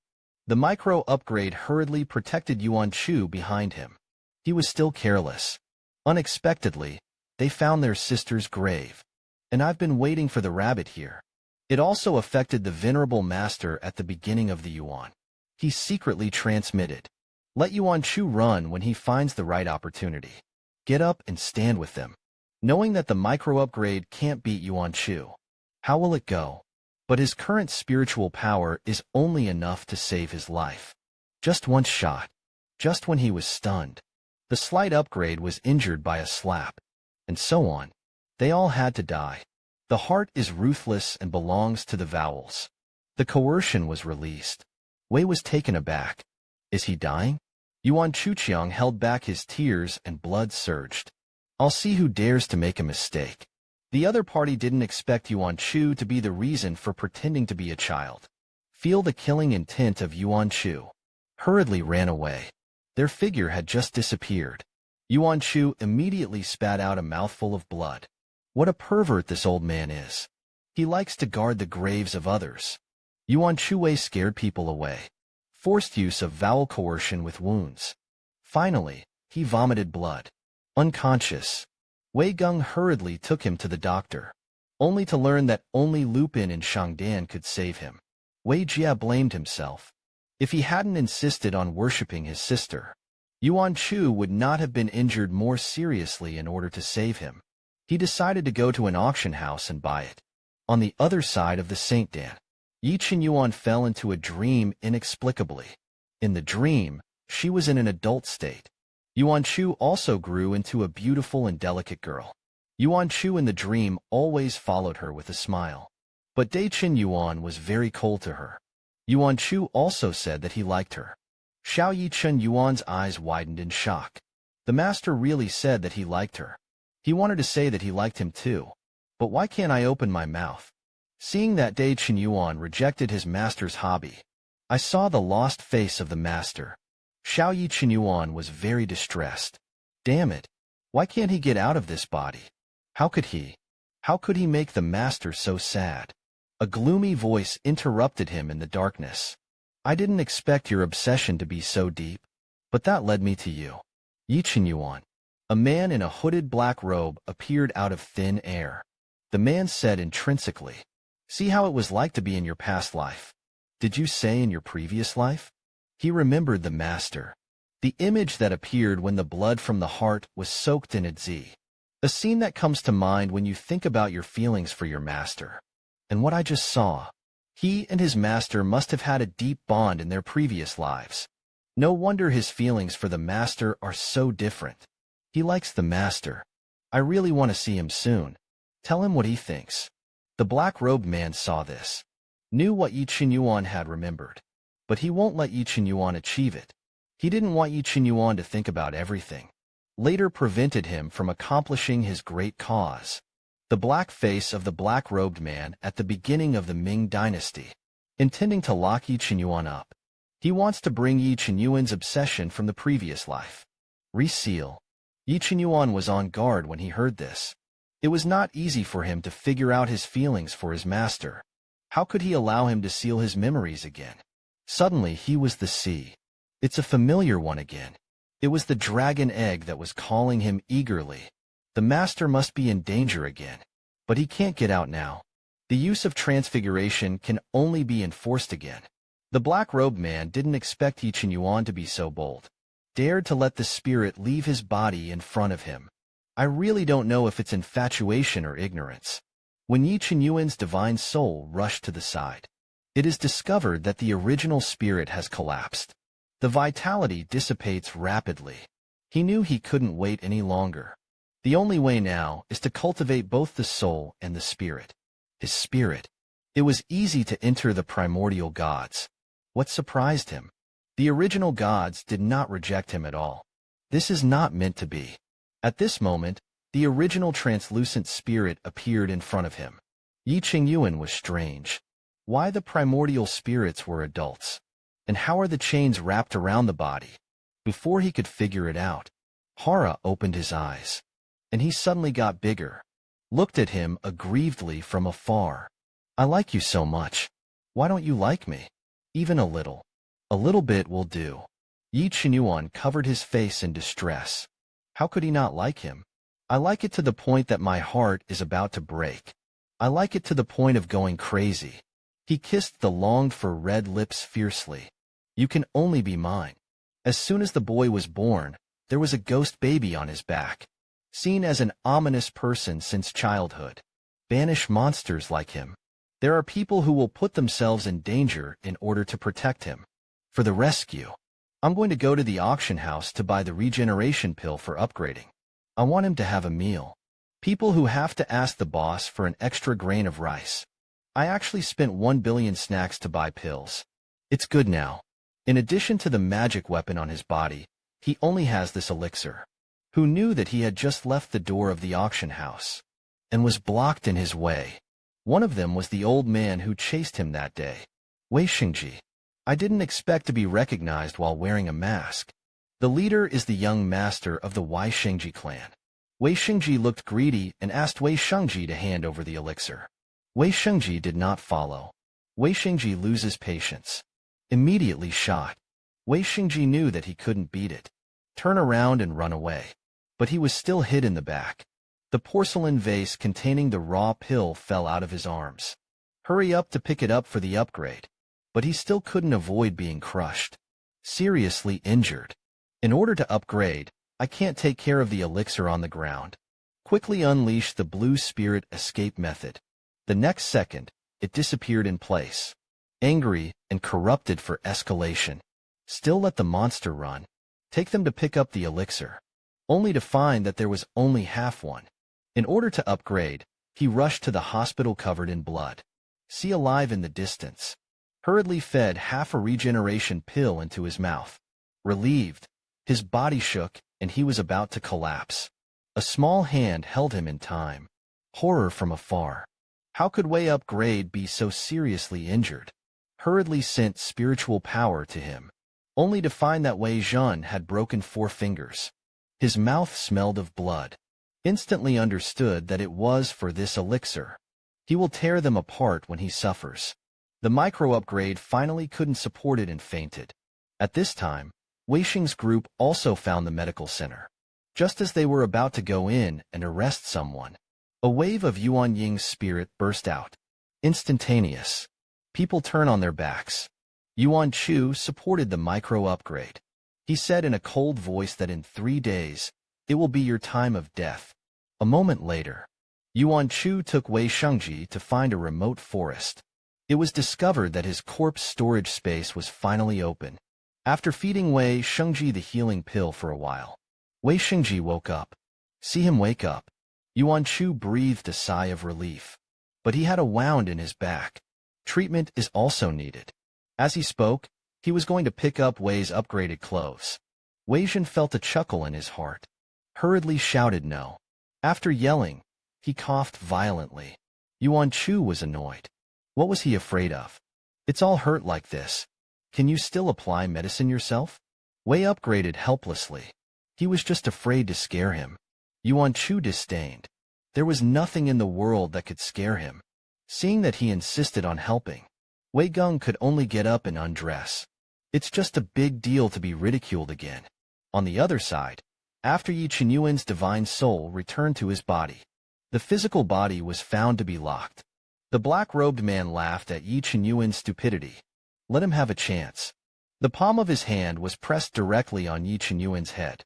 The micro-upgrade hurriedly protected Yuan Chu behind him. He was still careless. Unexpectedly, they found their sister's grave. And I've been waiting for the rabbit here. It also affected the venerable master at the beginning of the Yuan. He secretly transmitted. Let Yuan Chu run when he finds the right opportunity. Get up and stand with them. Knowing that the micro-upgrade can't beat Yuan Chu. How will it go? But his current spiritual power is only enough to save his life. Just one shot. Just when he was stunned. The slight upgrade was injured by a slap. And so on. They all had to die. The heart is ruthless and belongs to the vowels. The coercion was released. Wei was taken aback. Is he dying? Yuan Chuqiang held back his tears and blood surged. I'll see who dares to make a mistake. The other party didn't expect Yuan Chu to be the reason for pretending to be a child. Feel the killing intent of Yuan Chu. Hurriedly ran away. Their figure had just disappeared. Yuan Chu immediately spat out a mouthful of blood. What a pervert this old man is. He likes to guard the graves of others. Yuan Chu scared people away. Forced use of vowel coercion with wounds. Finally, he vomited blood. Unconscious. Wei Geng hurriedly took him to the doctor, only to learn that only Lupin and Shangdan could save him. Wei Jia blamed himself. If he hadn't insisted on worshipping his sister, Yuan Chu would not have been injured more seriously in order to save him. He decided to go to an auction house and buy it. On the other side of the Saint Dan, Yi Chen Yuan fell into a dream inexplicably. In the dream, she was in an adult state. Yuan Chu also grew into a beautiful and delicate girl. Yuan Chu in the dream always followed her with a smile. But Dai Chen Yuan was very cold to her. Yuan Chu also said that he liked her. Xiao Yi Chen Yuan's eyes widened in shock. The master really said that he liked her. He wanted to say that he liked him too. But why can't I open my mouth? Seeing that Dai Chen Yuan rejected his master's hobby, I saw the lost face of the master. Xiao Yi Chen Yuan was very distressed. Damn it! Why can't he get out of this body? How could he? How could he make the master so sad? A gloomy voice interrupted him in the darkness. I didn't expect your obsession to be so deep, but that led me to you. Yi Chen Yuan. A man in a hooded black robe appeared out of thin air. The man said intrinsically, see how it was like to be in your past life. Did you say in your previous life? He remembered the master. The image that appeared when the blood from the heart was soaked in zi. A scene that comes to mind when you think about your feelings for your master. And what I just saw. He and his master must have had a deep bond in their previous lives. No wonder his feelings for the master are so different. He likes the master. I really want to see him soon. Tell him what he thinks. The black-robed man saw this. Knew what Yi Chen Yuan had remembered. But he won't let Yi Chen Yuan achieve it. He didn't want Yi Chen Yuan to think about everything. Later prevented him from accomplishing his great cause. The black face of the black-robed man at the beginning of the Ming dynasty, intending to lock Yi Chen Yuan up. He wants to bring Yi Chen Yuan's obsession from the previous life. Reseal. Yi Chen Yuan was on guard when he heard this. It was not easy for him to figure out his feelings for his master. How could he allow him to seal his memories again? Suddenly he was the sea. It's a familiar one again. It was the dragon egg that was calling him eagerly. The master must be in danger again. But he can't get out now. The use of transfiguration can only be enforced again. The black-robed man didn't expect Yi Chen Yuan to be so bold. Dared to let the spirit leave his body in front of him. I really don't know if it's infatuation or ignorance. When Yi Qinyuan's divine soul rushed to the side, it is discovered that the original spirit has collapsed. The vitality dissipates rapidly. He knew he couldn't wait any longer. The only way now is to cultivate both the soul and the spirit. His spirit. It was easy to enter the primordial gods. What surprised him? The original gods did not reject him at all. This is not meant to be. At this moment, the original translucent spirit appeared in front of him. Yi Qingyuan was strange. Why the primordial spirits were adults? And how are the chains wrapped around the body? Before he could figure it out, Hara opened his eyes. And he suddenly got bigger. Looked at him aggrievedly from afar. I like you so much. Why don't you like me? Even a little. A little bit will do. Yi Qinyuan covered his face in distress. How could he not like him? I like it to the point that my heart is about to break. I like it to the point of going crazy. He kissed the longed-for red lips fiercely. You can only be mine. As soon as the boy was born, there was a ghost baby on his back. Seen as an ominous person since childhood. Banish monsters like him. There are people who will put themselves in danger in order to protect him. For the rescue, I'm going to go to the auction house to buy the regeneration pill for upgrading. I want him to have a meal. People who have to ask the boss for an extra grain of rice. I actually spent 1 billion snacks to buy pills. It's good now. In addition to the magic weapon on his body, he only has this elixir. Who knew that he had just left the door of the auction house and was blocked in his way? One of them was the old man who chased him that day. Wei Xingji. I didn't expect to be recognized while wearing a mask. The leader is the young master of the Wei Xingji clan. Wei Xingji looked greedy and asked Wei Shengji to hand over the elixir. Wei Shengji did not follow. Wei Xingji loses patience. Immediately shot. Wei Xingji knew that he couldn't beat it. Turn around and run away. But he was still hit in the back. The porcelain vase containing the raw pill fell out of his arms. Hurry up to pick it up for the upgrade. But he still couldn't avoid being crushed. Seriously injured. In order to upgrade, I can't take care of the elixir on the ground. Quickly unleash the blue spirit escape method. The next second, it disappeared in place. Angry and corrupted for escalation. Still let the monster run. Take them to pick up the elixir. Only to find that there was only half one. In order to upgrade, he rushed to the hospital covered in blood. See alive in the distance. Hurriedly fed half a regeneration pill into his mouth. Relieved, his body shook and he was about to collapse. A small hand held him in time. Horror from afar. How could Wei Upgrade be so seriously injured? Hurriedly sent spiritual power to him. Only to find that Wei Zhen had broken 4 fingers. His mouth smelled of blood. Instantly understood that it was for this elixir. He will tear them apart when he suffers. The micro-upgrade finally couldn't support it and fainted. At this time, Wei Xing's group also found the medical center. Just as they were about to go in and arrest someone, a wave of Yuan Ying's spirit burst out. Instantaneous. People turn on their backs. Yuan Chu supported the micro-upgrade. He said in a cold voice that in 3 days, it will be your time of death. A moment later, Yuan Chu took Wei Shengji to find a remote forest. It was discovered that his corpse storage space was finally open. After feeding Wei Shengji the healing pill for a while, Wei Shengji woke up. See him wake up. Yuan Chu breathed a sigh of relief. But he had a wound in his back. Treatment is also needed. As he spoke, he was going to pick up Wei's upgraded clothes. Wei Zhen felt a chuckle in his heart. Hurriedly shouted no. After yelling, he coughed violently. Yuan Chu was annoyed. What was he afraid of? It's all hurt like this. Can you still apply medicine yourself? Wei upgraded helplessly. He was just afraid to scare him. Yuan Chu disdained. There was nothing in the world that could scare him. Seeing that he insisted on helping, Wei Geng could only get up and undress. It's just a big deal to be ridiculed again. On the other side, after Yi Qinyuan's divine soul returned to his body, the physical body was found to be locked. The black-robed man laughed at Yi Qinyuan's stupidity. Let him have a chance. The palm of his hand was pressed directly on Yi Qinyuan's head,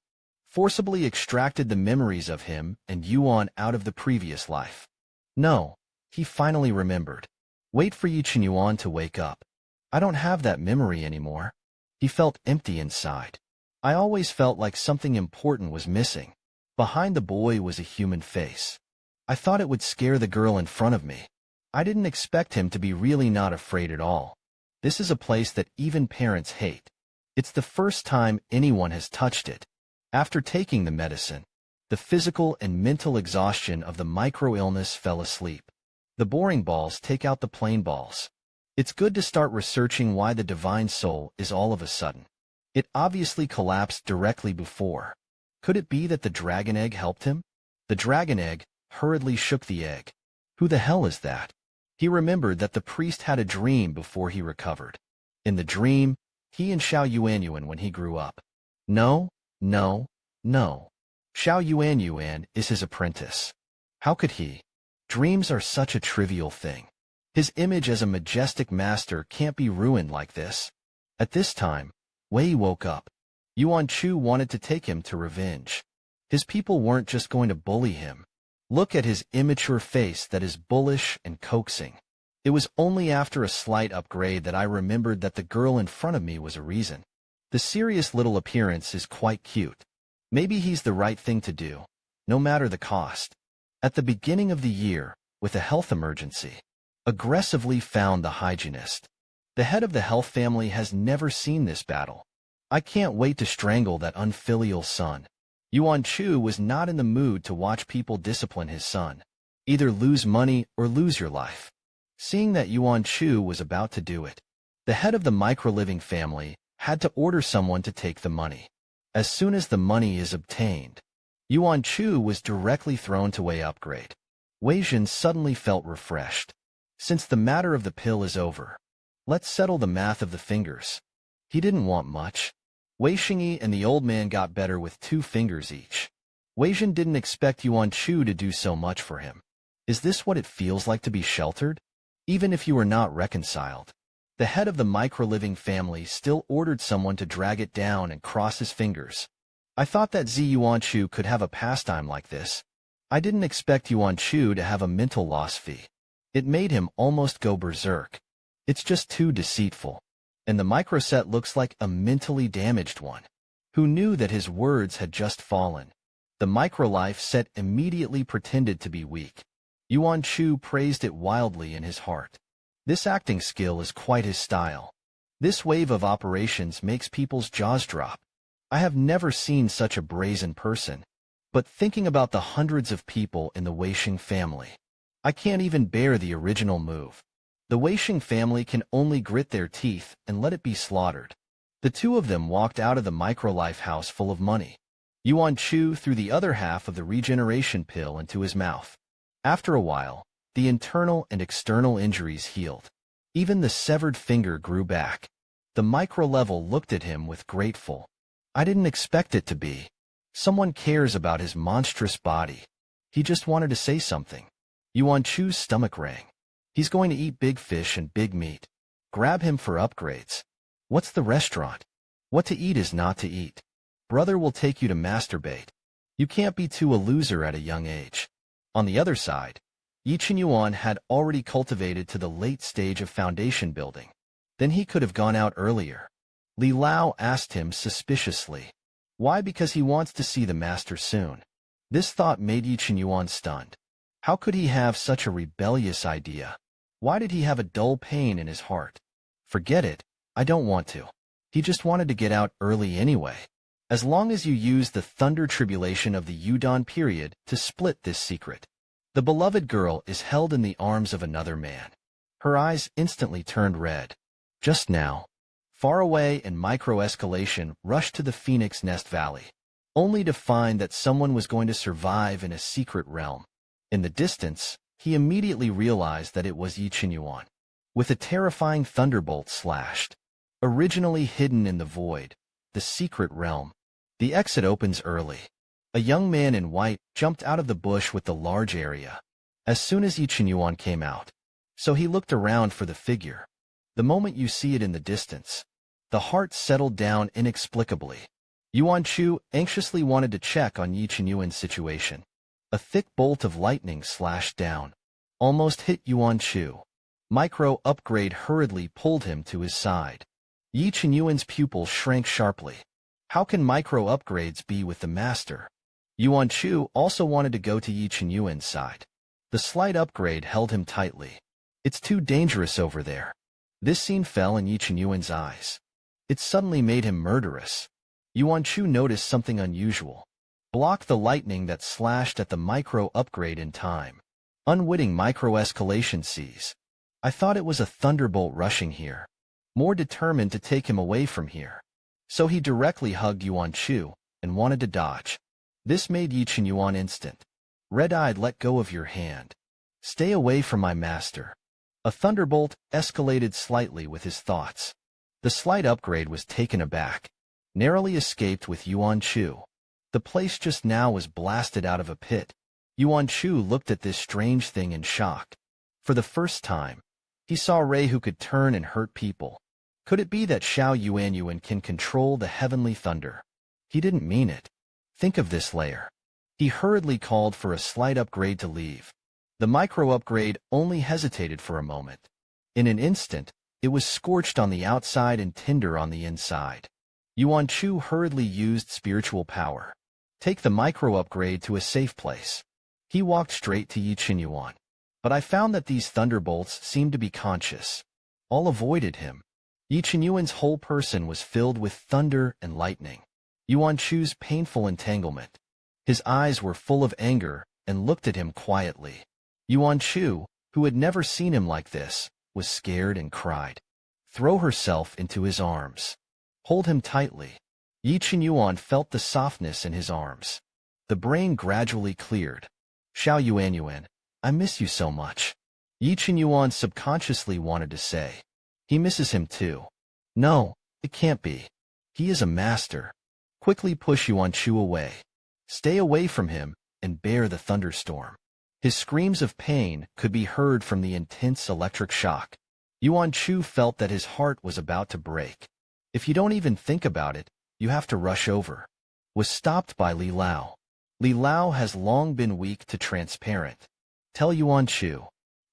forcibly extracted the memories of him and Yuan out of the previous life. No, He finally remembered. Wait for Yi Qinyuan to wake up. I don't have that memory anymore. He felt empty inside. I always felt like something important was missing. Behind the boy was a human face. I thought it would scare the girl in front of me. I didn't expect him to be really not afraid at all. This is a place that even parents hate. It's the first time anyone has touched it. After taking the medicine, the physical and mental exhaustion of the micro-illness fell asleep. The boring balls take out the plain balls. It's good to start researching why the divine soul is all of a sudden. It obviously collapsed directly before. Could it be that the dragon egg helped him? The dragon egg hurriedly shook the egg. Who the hell is that? He remembered that the priest had a dream before he recovered. In the dream, he and Xiao Yuanyuan when he grew up. No. Xiao Yuanyuan is his apprentice. How could he? Dreams are such a trivial thing. His image as a majestic master can't be ruined like this. At this time, Wei woke up. Yuan Chu wanted to take him to revenge. His people weren't just going to bully him. Look at his immature face that is bullish and coaxing. It was only after a slight upgrade that I remembered that the girl in front of me was a reason. The serious little appearance is quite cute. Maybe he's the right thing to do, no matter the cost. At the beginning of the year, with a health emergency, aggressively found the hygienist. The head of the health family has never seen this battle. I can't wait to strangle that unfilial son. Yuan Chu was not in the mood to watch people discipline his son. Either lose money or lose your life. Seeing that Yuan Chu was about to do it, the head of the micro-living family had to order someone to take the money. As soon as the money is obtained, Yuan Chu was directly thrown to Wei upgrade. Wei Jin suddenly felt refreshed. Since the matter of the pill is over, let's settle the math of the fingers. He didn't want much. Wei Xingyi and the old man got better with 2 fingers each. Wei Jin didn't expect Yuan Chu to do so much for him. Is this what it feels like to be sheltered? Even if you are not reconciled. The head of the micro-living family still ordered someone to drag it down and cross his fingers. I thought that Zi Yuan Chu could have a pastime like this. I didn't expect Yuan Chu to have a mental loss fee. It made him almost go berserk. It's just too deceitful. And the microset looks like a mentally damaged one. Who knew that his words had just fallen? The microlife set immediately pretended to be weak. Yuan Chu praised it wildly in his heart. This acting skill is quite his style. This wave of operations makes people's jaws drop. I have never seen such a brazen person. But thinking about the hundreds of people in the Weixing family, I can't even bear the original move. The Weixing family can only grit their teeth and let it be slaughtered. The 2 of them walked out of the microlife house full of money. Yuan Chu threw the other half of the regeneration pill into his mouth. After a while, the internal and external injuries healed. Even the severed finger grew back. The micro-level looked at him with grateful. I didn't expect it to be. Someone cares about his monstrous body. He just wanted to say something. Yuan Chu's stomach rang. He's going to eat big fish and big meat. Grab him for upgrades. What's the restaurant? What to eat is not to eat. Brother will take you to masturbate. You can't be too a loser at a young age. On the other side, Yi Qinyuan had already cultivated to the late stage of foundation building. Then he could have gone out earlier. Li Lao asked him suspiciously. Why? Because he wants to see the master soon. This thought made Yi Qinyuan stunned. How could he have such a rebellious idea? Why did he have a dull pain in his heart? Forget it, I don't want to. He just wanted to get out early anyway. As long as you use the thunder tribulation of the Yudon period to split this secret. The beloved girl is held in the arms of another man. Her eyes instantly turned red. Just now, far away in micro-escalation rushed to the Phoenix Nest Valley, only to find that someone was going to survive in a secret realm. In the distance, he immediately realized that it was Yi Qinyuan. With a terrifying thunderbolt slashed. Originally hidden in the void, the secret realm. The exit opens early. A young man in white jumped out of the bush with the large area. As soon as Yi Qinyuan came out. So he looked around for the figure. The moment you see it in the distance, the heart settled down inexplicably. Yuan Chu anxiously wanted to check on Yi Qinyuan's situation. A thick bolt of lightning slashed down. almost hit Yuan Chu. Micro-upgrade hurriedly pulled him to his side. Yi Qinyuan's pupil shrank sharply. How can micro-upgrades be with the master? Yuan Chu also wanted to go to Yi Qinyuan's side. The slight upgrade held him tightly. It's too dangerous over there. This scene fell in Yi Qinyuan's eyes. It suddenly made him murderous. Yuan Chu noticed something unusual. Block the lightning that slashed at the micro-upgrade in time. Unwitting micro-escalation sees. I thought it was a thunderbolt rushing here. More determined to take him away from here. So he directly hugged Yuan Chu and wanted to dodge. This made Yi Qinyuan instant. Red-eyed, let go of your hand. Stay away from my master. A thunderbolt escalated slightly with his thoughts. The slight upgrade was taken aback. Narrowly escaped with Yuan Chu. The place just now was blasted out of a pit. Yuan Chu looked at this strange thing in shock. For the first time, he saw Ray who could turn and hurt people. Could it be that Xiao Yuanyuan can control the heavenly thunder? He didn't mean it. Think of this layer. He hurriedly called for a slight upgrade to leave. The micro-upgrade only hesitated for a moment. In an instant, it was scorched on the outside and tinder on the inside. Yuan Chu hurriedly used spiritual power. Take the micro-upgrade to a safe place. He walked straight to Yi Qinyuan. But I found that these thunderbolts seemed to be conscious. All avoided him. Yi Qinyuan's whole person was filled with thunder and lightning. Yuan Chu's painful entanglement. His eyes were full of anger and looked at him quietly. Yuan Chu, who had never seen him like this, was scared and cried. Throw herself into his arms. Hold him tightly. Yi Qinyuan felt the softness in his arms. The brain gradually cleared. Xiao Yuanyuan, I miss you so much. Yi Qinyuan subconsciously wanted to say. He misses him too. No, it can't be. He is a master. Quickly push Yuan Chu away. Stay away from him and bear the thunderstorm. His screams of pain could be heard from the intense electric shock. Yuan Chu felt that his heart was about to break. If you don't even think about it, you have to rush over. Was stopped by Li Lao. Li Lao has long been weak to transparent. Tell Yuan Chu.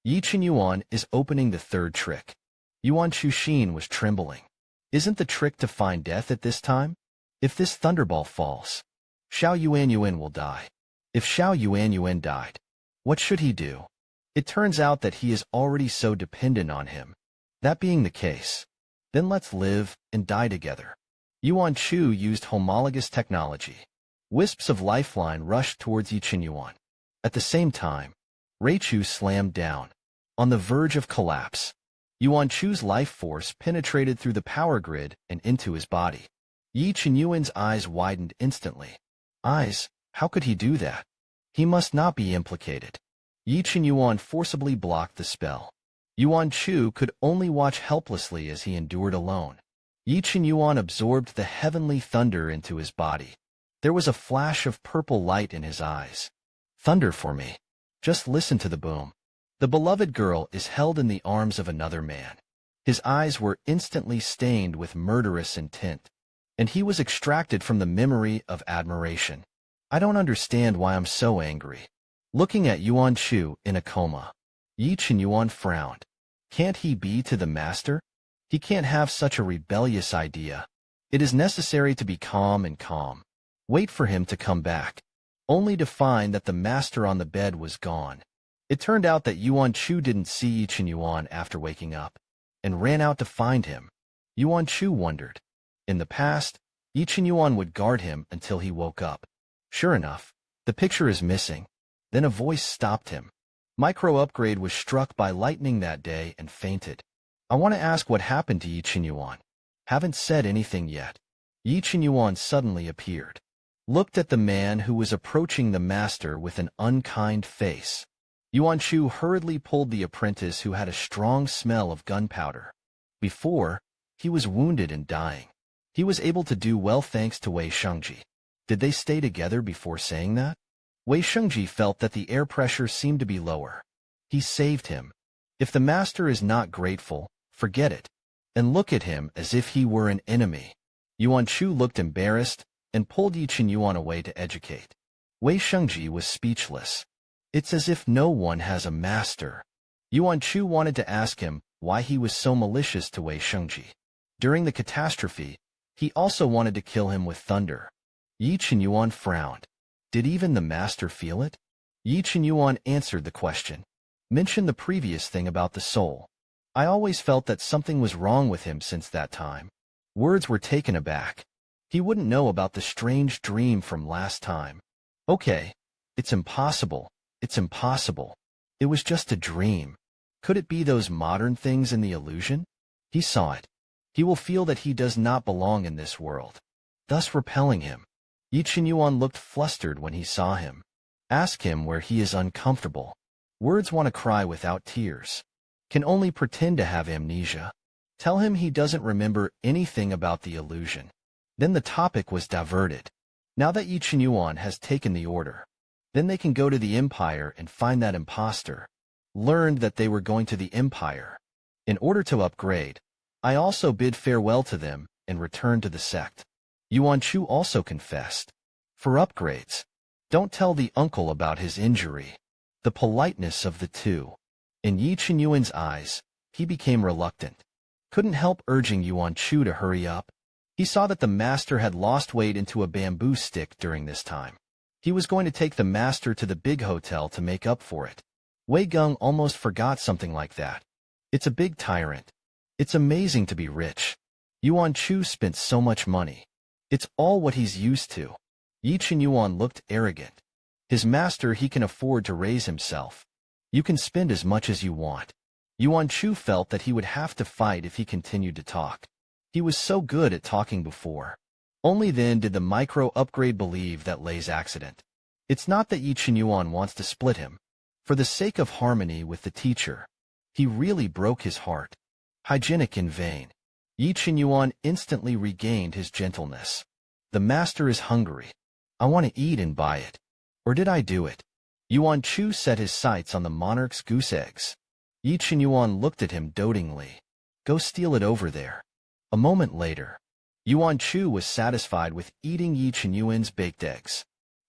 Yi Qinyuan is opening the third trick. Yuan Chu Xin was trembling. Isn't the trick to find death at this time? If this thunderball falls, Xiao Yuanyuan will die. If Xiao Yuanyuan died, what should he do? It turns out that he is already so dependent on him. That being the case, then let's live and die together. Yuan Chu used homologous technology. Wisps of lifeline rushed towards Yi Qinyuan. At the same time, Ray Chu slammed down. On the verge of collapse, Yuan Chu's life force penetrated through the power grid and into his body. Yi Qinyuan's eyes widened instantly. Eyes? How could he do that? He must not be implicated. Yi Qinyuan forcibly blocked the spell. Yuan Chu could only watch helplessly as he endured alone. Yi Qinyuan absorbed the heavenly thunder into his body. There was a flash of purple light in his eyes. Thunder for me. Just listen to the boom. The beloved girl is held in the arms of another man. His eyes were instantly stained with murderous intent, and he was extracted from the memory of admiration. I don't understand why I'm so angry. Looking at Yuan Chu in a coma, Yi Qinyuan frowned. Can't he be to the master? He can't have such a rebellious idea. It is necessary to be calm and calm. Wait for him to come back, only to find that the master on the bed was gone. It turned out that Yuan Chu didn't see Yi Qinyuan after waking up, and ran out to find him. Yuan Chu wondered. In the past, Yi Qinyuan would guard him until he woke up. Sure enough, the picture is missing. Then a voice stopped him. Micro-upgrade was struck by lightning that day and fainted. I want to ask what happened to Yi Qinyuan. Haven't said anything yet. Yi Qinyuan suddenly appeared. Looked at the man who was approaching the master with an unkind face. Yuan Chu hurriedly pulled the apprentice who had a strong smell of gunpowder. Before, he was wounded and dying. He was able to do well thanks to Wei Shengji. Did they stay together before saying that? Wei Shengji felt that the air pressure seemed to be lower. He saved him. If the master is not grateful, forget it. And look at him as if he were an enemy. Yuan Chu looked embarrassed and pulled Yi Qinyuan away to educate. Wei Shengji was speechless. It's as if no one has a master. Yuan Chu wanted to ask him why he was so malicious to Wei Shengji. During the catastrophe, he also wanted to kill him with thunder. Yi Qinyuan frowned. Did even the master feel it? Yi Qinyuan answered the question. Mention the previous thing about the soul. I always felt that something was wrong with him since that time. Words were taken aback. He wouldn't know about the strange dream from last time. Okay. It's impossible. It's impossible. It was just a dream. Could it be those modern things in the illusion? He saw it. He will feel that he does not belong in this world, thus repelling him. Yi Qinyuan looked flustered when he saw him. Ask him where he is uncomfortable. Words want to cry without tears. Can only pretend to have amnesia. Tell him he doesn't remember anything about the illusion. Then the topic was diverted. Now that Yi Qinyuan has taken the order, then they can go to the Empire and find that imposter. Learned that they were going to the Empire. In order to upgrade, I also bid farewell to them and returned to the sect. Yuan Chu also confessed. For upgrades, don't tell the uncle about his injury. The politeness of the two. In Yi Qinyuan's eyes, he became reluctant. Couldn't help urging Yuan Chu to hurry up. He saw that the master had lost weight into a bamboo stick during this time. He was going to take the master to the big hotel to make up for it. Wei Geng almost forgot something like that. It's a big tyrant. It's amazing to be rich. Yuan Chu spent so much money. It's all what he's used to. Yi Qinyuan looked arrogant. His master, he can afford to raise himself. You can spend as much as you want. Yuan Chu felt that he would have to fight if he continued to talk. He was so good at talking before. Only then did the micro-upgrade believe that Lei's accident. It's not that Yi Qinyuan wants to split him. For the sake of harmony with the teacher, he really broke his heart. Hygienic in vain. Yi Qinyuan instantly regained his gentleness. The master is hungry. I want to eat and buy it. Or did I do it? Yuan Chu set his sights on the monarch's goose eggs. Yi Qinyuan looked at him dotingly. Go steal it over there. A moment later, Yuan Chu was satisfied with eating Yi Qinyuan's baked eggs.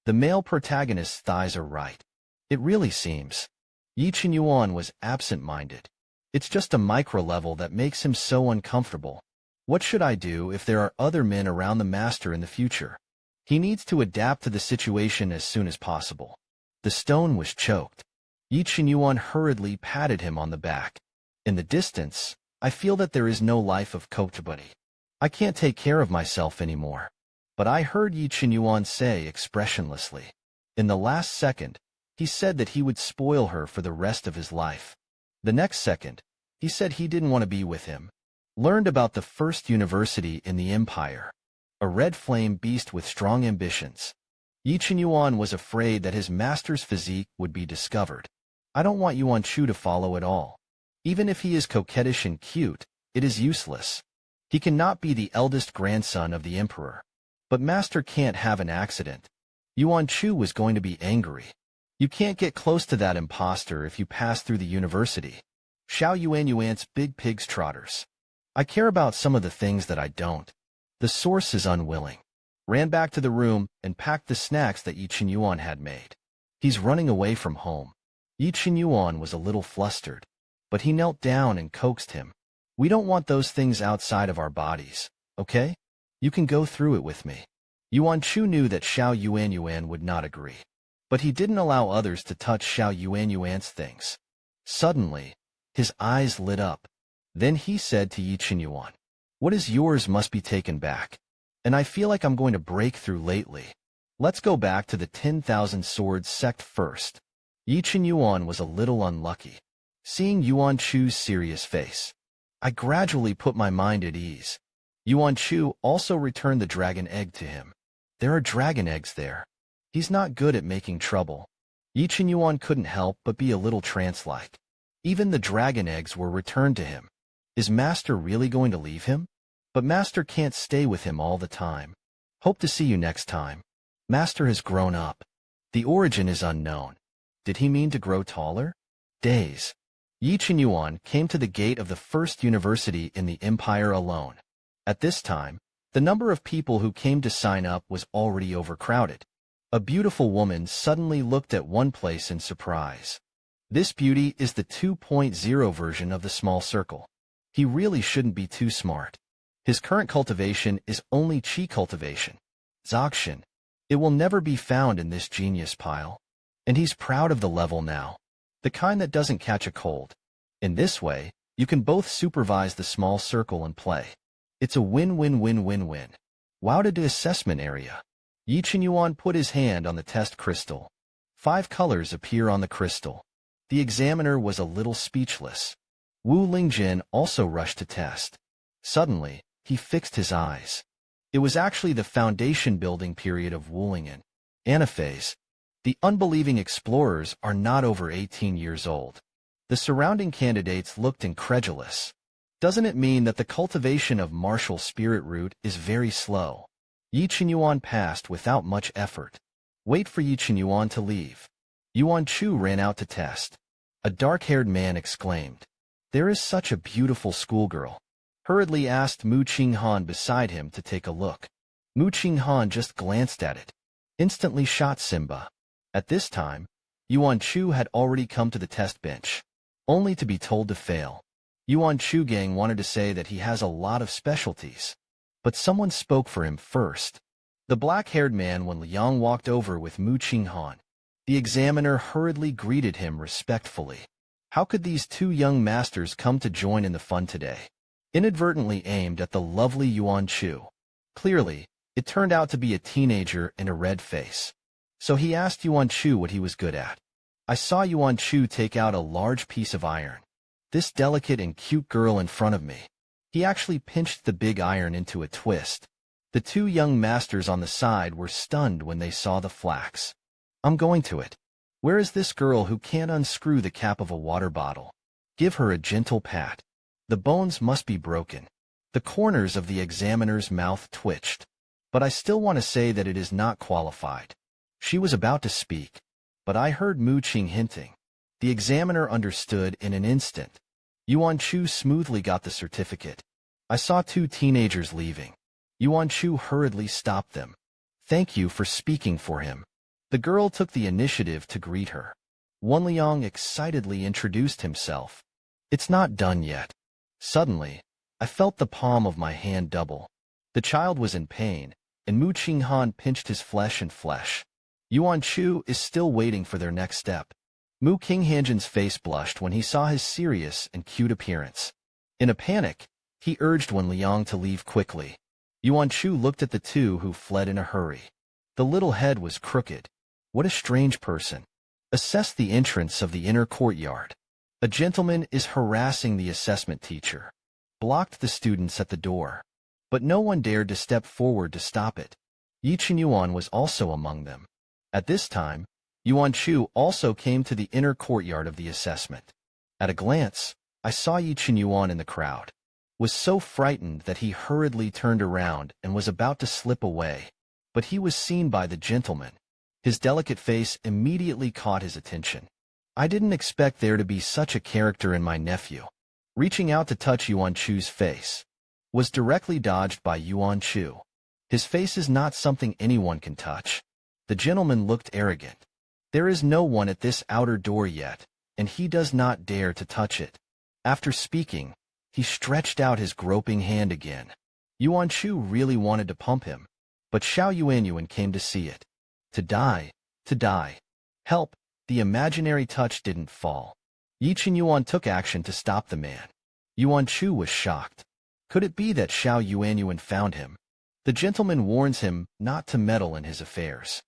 The male protagonist's thighs are right. It really seems. Yi Qinyuan was absent-minded. It's just a micro-level that makes him so uncomfortable. What should I do if there are other men around the master in the future? He needs to adapt to the situation as soon as possible. The stone was choked. Yi Qinyuan hurriedly patted him on the back. In the distance, I feel that there is no life of cultivation. I can't take care of myself anymore. But I heard Yi Qinyuan say expressionlessly. In the last second, he said that he would spoil her for the rest of his life. The next second, he said he didn't want to be with him. Learned about the first university in the empire. A red flame beast with strong ambitions. Yi Qinyuan was afraid that his master's physique would be discovered. I don't want Yuan Chu to follow at all. Even if he is coquettish and cute, it is useless. He cannot be the eldest grandson of the emperor. But master can't have an accident. Yuan Chu was going to be angry. You can't get close to that imposter if you pass through the university. Xiao Yuanyuan's big pig's trotters. I care about some of the things that I don't. The source is unwilling. Ran back to the room and packed the snacks that Yi Qinyuan had made. He's running away from home. Yi Qinyuan was a little flustered, but he knelt down and coaxed him. We don't want those things outside of our bodies, okay? You can go through it with me. Yuan Chu knew that Xiao Yuanyuan would not agree. But he didn't allow others to touch Xiao Yuanyuan's things. Suddenly, his eyes lit up. Then he said to Yi Qinyuan, what is yours must be taken back. And I feel like I'm going to break through lately. Let's go back to the 10,000 Swords sect first. Yi Qinyuan was a little unlucky. Seeing Yuan Chu's serious face, I gradually put my mind at ease. Yuan Chu also returned the dragon egg to him. There are dragon eggs there. He's not good at making trouble. Yi Qinyuan couldn't help but be a little trance-like. Even the dragon eggs were returned to him. Is master really going to leave him? But master can't stay with him all the time. Hope to see you next time. Master has grown up. The origin is unknown. Did he mean to grow taller? Days. Yi Qinyuan came to the gate of the first university in the empire alone. At this time, the number of people who came to sign up was already overcrowded. A beautiful woman suddenly looked at one place in surprise. This beauty is the 2.0 version of the small circle. He really shouldn't be too smart. His current cultivation is only chi cultivation. Zokshin. It will never be found in this genius pile. And he's proud of the level now. The kind that doesn't catch a cold. In this way, you can both supervise the small circle and play. It's a win-win-win-win-win. Wow to the assessment area. Yi Qinyuan put his hand on the test crystal. 5 colors appear on the crystal. The examiner was a little speechless. Wu Lingjin also rushed to test. Suddenly, he fixed his eyes. It was actually the foundation building period of Wulingen. Anaphase. The unbelieving explorers are not over 18 years old. The surrounding candidates looked incredulous. Doesn't it mean that the cultivation of martial spirit root is very slow? Yi Qinyuan passed without much effort. Wait for Yi Qinyuan to leave. Yuan Chu ran out to test. A dark-haired man exclaimed, "There is such a beautiful schoolgirl." Hurriedly asked Mu Qinghan beside him to take a look. Mu Qinghan just glanced at it. Instantly shot Simba. At this time, Yuan Chu had already come to the test bench, only to be told to fail. Yuan Chu gang wanted to say that he has a lot of specialties. But someone spoke for him first. The black-haired man when Liang walked over with Mu Qinghan. The examiner hurriedly greeted him respectfully. How could these 2 young masters come to join in the fun today? Inadvertently aimed at the lovely Yuan Chu. Clearly, it turned out to be a teenager in a red face. So he asked Yuan Chu what he was good at. I saw Yuan Chu take out a large piece of iron. This delicate and cute girl in front of me. He actually pinched the big iron into a twist. The 2 young masters on the side were stunned when they saw the flax. I'm going to it. Where is this girl who can't unscrew the cap of a water bottle? Give her a gentle pat. The bones must be broken. The corners of the examiner's mouth twitched. But I still want to say that it is not qualified. She was about to speak, but I heard Mu Qing hinting. The examiner understood in an instant. Yuan Chu smoothly got the certificate. I saw 2 teenagers leaving. Yuan Chu hurriedly stopped them. Thank you for speaking for him. The girl took the initiative to greet her. Wan Liang excitedly introduced himself. It's not done yet. Suddenly, I felt the palm of my hand double. The child was in pain, and Mu Qinghan pinched his flesh and flesh. Yuan Chu is still waiting for their next step. Mu Qinghanjin's face blushed when he saw his serious and cute appearance. In a panic, he urged Wan Liang to leave quickly. Yuan Chu looked at the 2 who fled in a hurry. The little head was crooked. What a strange person. Assess the entrance of the inner courtyard. A gentleman is harassing the assessment teacher. Blocked the students at the door. But no one dared to step forward to stop it. Yi Qinyuan was also among them. At this time, Yuan Chu also came to the inner courtyard of the assessment. At a glance, I saw Yi Qinyuan in the crowd. Was so frightened that he hurriedly turned around and was about to slip away. But he was seen by the gentleman. His delicate face immediately caught his attention. I didn't expect there to be such a character in my nephew. Reaching out to touch Yuan Chu's face was directly dodged by Yuan Chu. His face is not something anyone can touch. The gentleman looked arrogant. There is no one at this outer door yet, and he does not dare to touch it. After speaking, he stretched out his groping hand again. Yuan Chu really wanted to pump him, but Xiao Yuanyuan came to see it. To die, to die. Help, the imaginary touch didn't fall. Yi Qinyuan took action to stop the man. Yuan Chu was shocked. Could it be that Xiao Yuanyuan found him? The gentleman warns him not to meddle in his affairs.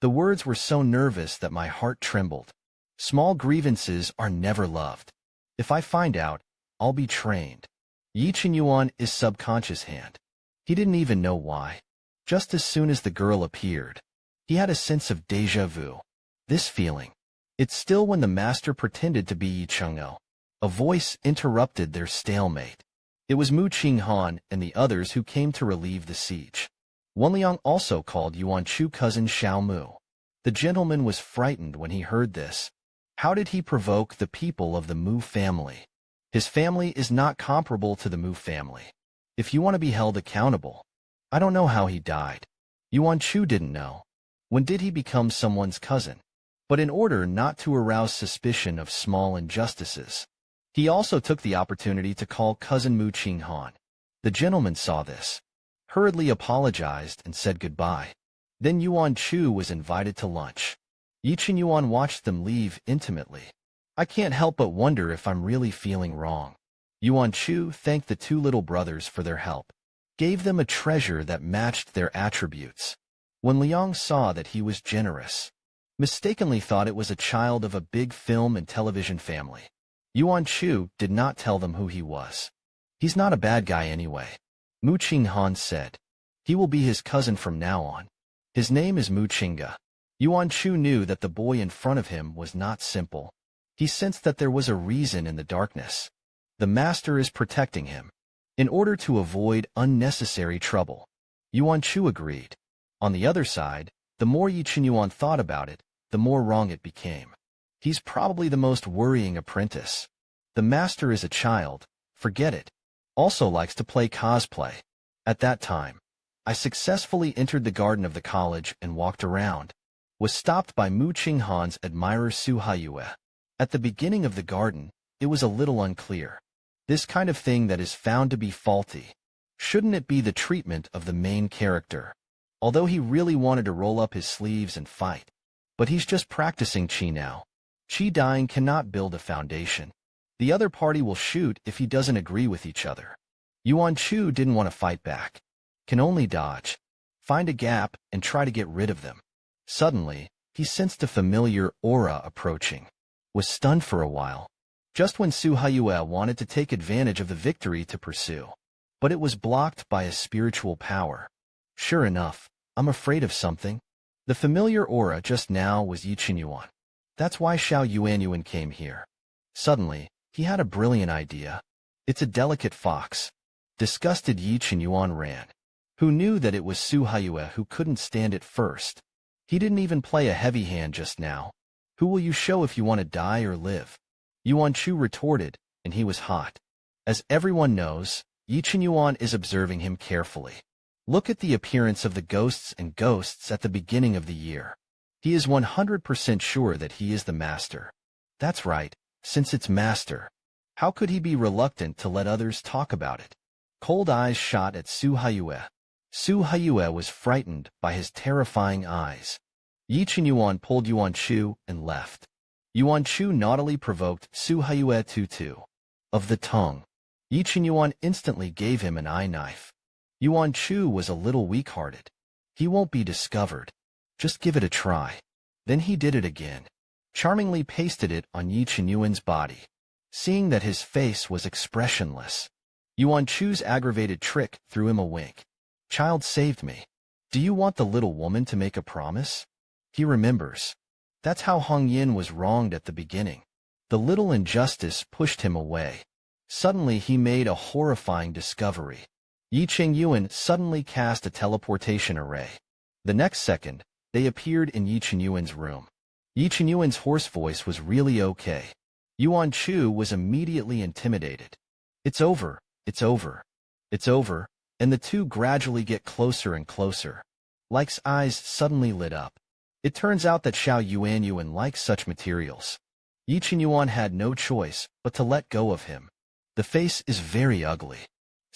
The words were so nervous that my heart trembled. Small grievances are never loved. If I find out, I'll be trained. Yi Qinyuan is subconscious hand. He didn't even know why. Just as soon as the girl appeared, he had a sense of déjà vu. This feeling. It's still when the master pretended to be Yi Cheng'o. A voice interrupted their stalemate. It was Mu Qinghan and the others who came to relieve the siege. Wan Liang also called Yuan Chu cousin Xiao Mu. The gentleman was frightened when he heard this. How did he provoke the people of the Mu family? His family is not comparable to the Mu family. If you want to be held accountable. I don't know how he died. Yuan Chu didn't know. When did he become someone's cousin? But in order not to arouse suspicion of small injustices, he also took the opportunity to call cousin Mu Qinghan. The gentleman saw this, hurriedly apologized, and said goodbye. Then Yuan Chu was invited to lunch. Yi Chen Yuan watched them leave intimately. I can't help but wonder if I'm really feeling wrong. Yuan Chu thanked the two little brothers for their help, gave them a treasure that matched their attributes. When Liang saw that he was generous, mistakenly thought it was a child of a big film and television family. Yuan Chu did not tell them who he was. He's not a bad guy anyway, Mu Qinghan said. He will be his cousin from now on. His name is Mu Qingga. Yuan Chu knew that the boy in front of him was not simple. He sensed that there was a reason in the darkness. The master is protecting him, in order to avoid unnecessary trouble. Yuan Chu agreed. On the other side, the more Yi Chen Yuan thought about it, the more wrong it became. He's probably the most worrying apprentice. The master is a child, forget it. Also likes to play cosplay. At that time, I successfully entered the garden of the college and walked around. Was stopped by Mu Qinghan's admirer Su Haiyue. At the beginning of the garden, it was a little unclear. This kind of thing that is found to be faulty. Shouldn't it be the treatment of the main character? Although he really wanted to roll up his sleeves and fight. But he's just practicing Qi now. Qi dying cannot build a foundation. The other party will shoot if he doesn't agree with each other. Yuan Chu didn't want to fight back. Can only dodge. Find a gap and try to get rid of them. Suddenly, he sensed a familiar aura approaching. Was stunned for a while. Just when Su Haiyue wanted to take advantage of the victory to pursue. But it was blocked by a spiritual power. Sure enough, I'm afraid of something. The familiar aura just now was Yi Chen Yuan. That's why Xiao Yuanyuan came here. Suddenly, he had a brilliant idea. It's a delicate fox. Disgusted, Yi Chen Yuan ran. Who knew that it was Su Haiyue who couldn't stand it first? He didn't even play a heavy hand just now. Who will you show if you want to die or live? Yuan Chu retorted, and he was hot. As everyone knows, Yi Chen Yuan is observing him carefully. Look at the appearance of the ghosts and ghosts at the beginning of the year. He is 100% sure that he is the master. That's right, since it's master. How could he be reluctant to let others talk about it? Cold eyes shot at Su Haiyue. Su Haiyue was frightened by his terrifying eyes. Yi Chen Yuan pulled Yuan Chu and left. Yuan Chu naughtily provoked Su Haiyue to of the tongue. Yi Chen Yuan instantly gave him an eye knife. Yuan Chu was a little weak-hearted. He won't be discovered. Just give it a try. Then he did it again. Charmingly pasted it on Yi Chen Yuan's body. Seeing that his face was expressionless, Yuan Chu's aggravated trick threw him a wink. Child saved me. Do you want the little woman to make a promise? He remembers. That's how Hong Yin was wronged at the beginning. The little injustice pushed him away. Suddenly he made a horrifying discovery. Yi Chen Yuan suddenly cast a teleportation array. The next second, they appeared in Yi Chen Yuan's room. Yi Chen Yuan's hoarse voice was really okay. Yuan Chu was immediately intimidated. It's over, it's over, it's over, and the two gradually get closer and closer. Like's eyes suddenly lit up. It turns out that Xiao Yuanyuan likes such materials. Yi Chen Yuan had no choice but to let go of him. The face is very ugly.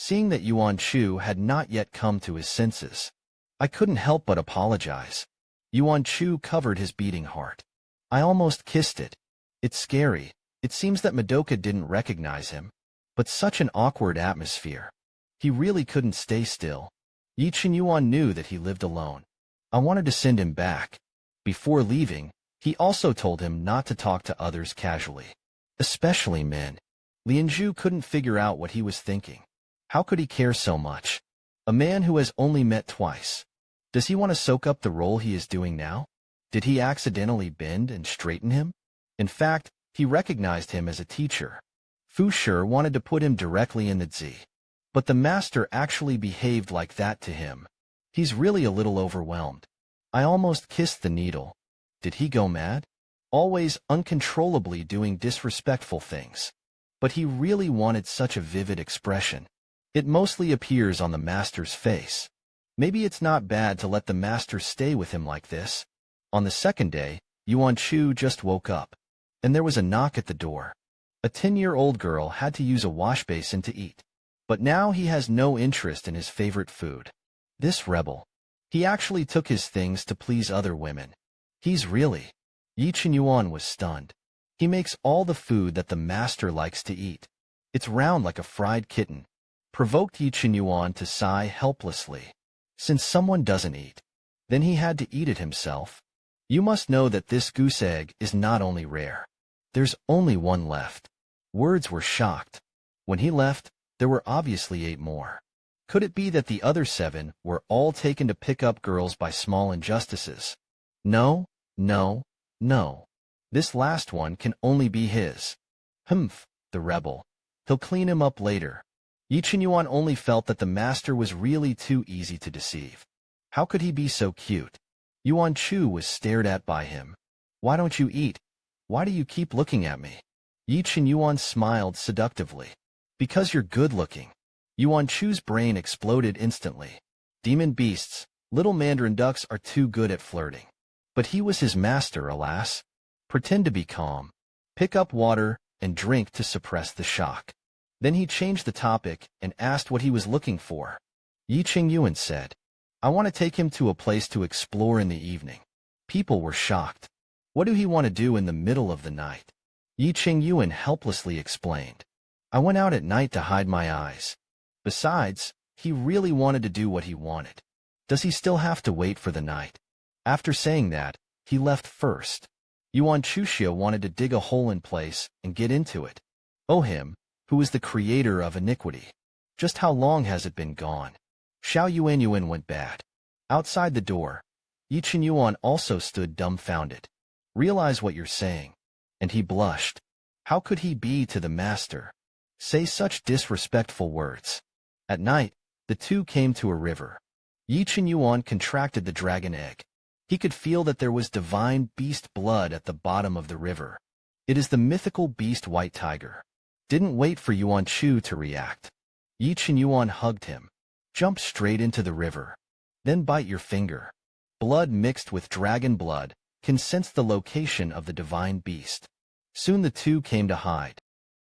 Seeing that Yuan Chu had not yet come to his senses, I couldn't help but apologize. Yuan Chu covered his beating heart. I almost kissed it. It's scary. It seems that Madoka didn't recognize him. But such an awkward atmosphere. He really couldn't stay still. Yi Chen Yuan knew that he lived alone. I wanted to send him back. Before leaving, he also told him not to talk to others casually. Especially men. Lianzhu couldn't figure out what he was thinking. How could he care so much? A man who has only met twice. Does he want to soak up the role he is doing now? Did he accidentally bend and straighten him? In fact, he recognized him as a teacher. Fu Shi wanted to put him directly in the Zi. But the master actually behaved like that to him. He's really a little overwhelmed. I almost kissed the needle. Did he go mad? Always uncontrollably doing disrespectful things. But he really wanted such a vivid expression. It mostly appears on the master's face. Maybe it's not bad to let the master stay with him like this. On the second day, Yuan Chu just woke up, and there was a knock at the door. A 10-year-old girl had to use a wash basin to eat. But now he has no interest in his favorite food. This rebel. He actually took his things to please other women. He's really... Yi Qinyuan was stunned. He makes all the food that the master likes to eat. It's round like a fried kitten. Provoked Yi Qinyuan to sigh helplessly. Since someone doesn't eat, then he had to eat it himself. You must know that this goose egg is not only rare. There's only one left. Words were shocked. When he left, there were obviously 8 more. Could it be that the other 7 were all taken to pick up girls by small injustices? No, no, no. This last one can only be his. Humph, the rebel. He'll clean him up later. Yi Qinyuan only felt that the master was really too easy to deceive. How could he be so cute? Yuan Chu was stared at by him. Why don't you eat? Why do you keep looking at me? Yi Qinyuan smiled seductively. Because you're good-looking. Yuan Chu's brain exploded instantly. Demon beasts, little mandarin ducks are too good at flirting. But he was his master, alas. Pretend to be calm. Pick up water and drink to suppress the shock. Then he changed the topic and asked what he was looking for. Yi Qingyuan said, I want to take him to a place to explore in the evening. People were shocked. What do he want to do in the middle of the night? Yi Qingyuan helplessly explained. I went out at night to hide my eyes. Besides, he really wanted to do what he wanted. Does he still have to wait for the night? After saying that, he left first. Yuan Chuxia wanted to dig a hole in place and get into it. Oh him, who is the creator of iniquity. Just how long has it been gone? Xiao Yuanyuan went bad. Outside the door, Yi Qinyuan also stood dumbfounded. Realize what you're saying. And he blushed. How could he be to the master? Say such disrespectful words. At night, the two came to a river. Yi Qinyuan contracted the dragon egg. He could feel that there was divine beast blood at the bottom of the river. It is the mythical beast white tiger. Didn't wait for Yuan Chu to react. Yi Qinyuan hugged him. Jump straight into the river. Then bite your finger. Blood mixed with dragon blood can sense the location of the divine beast. Soon the two came to hide.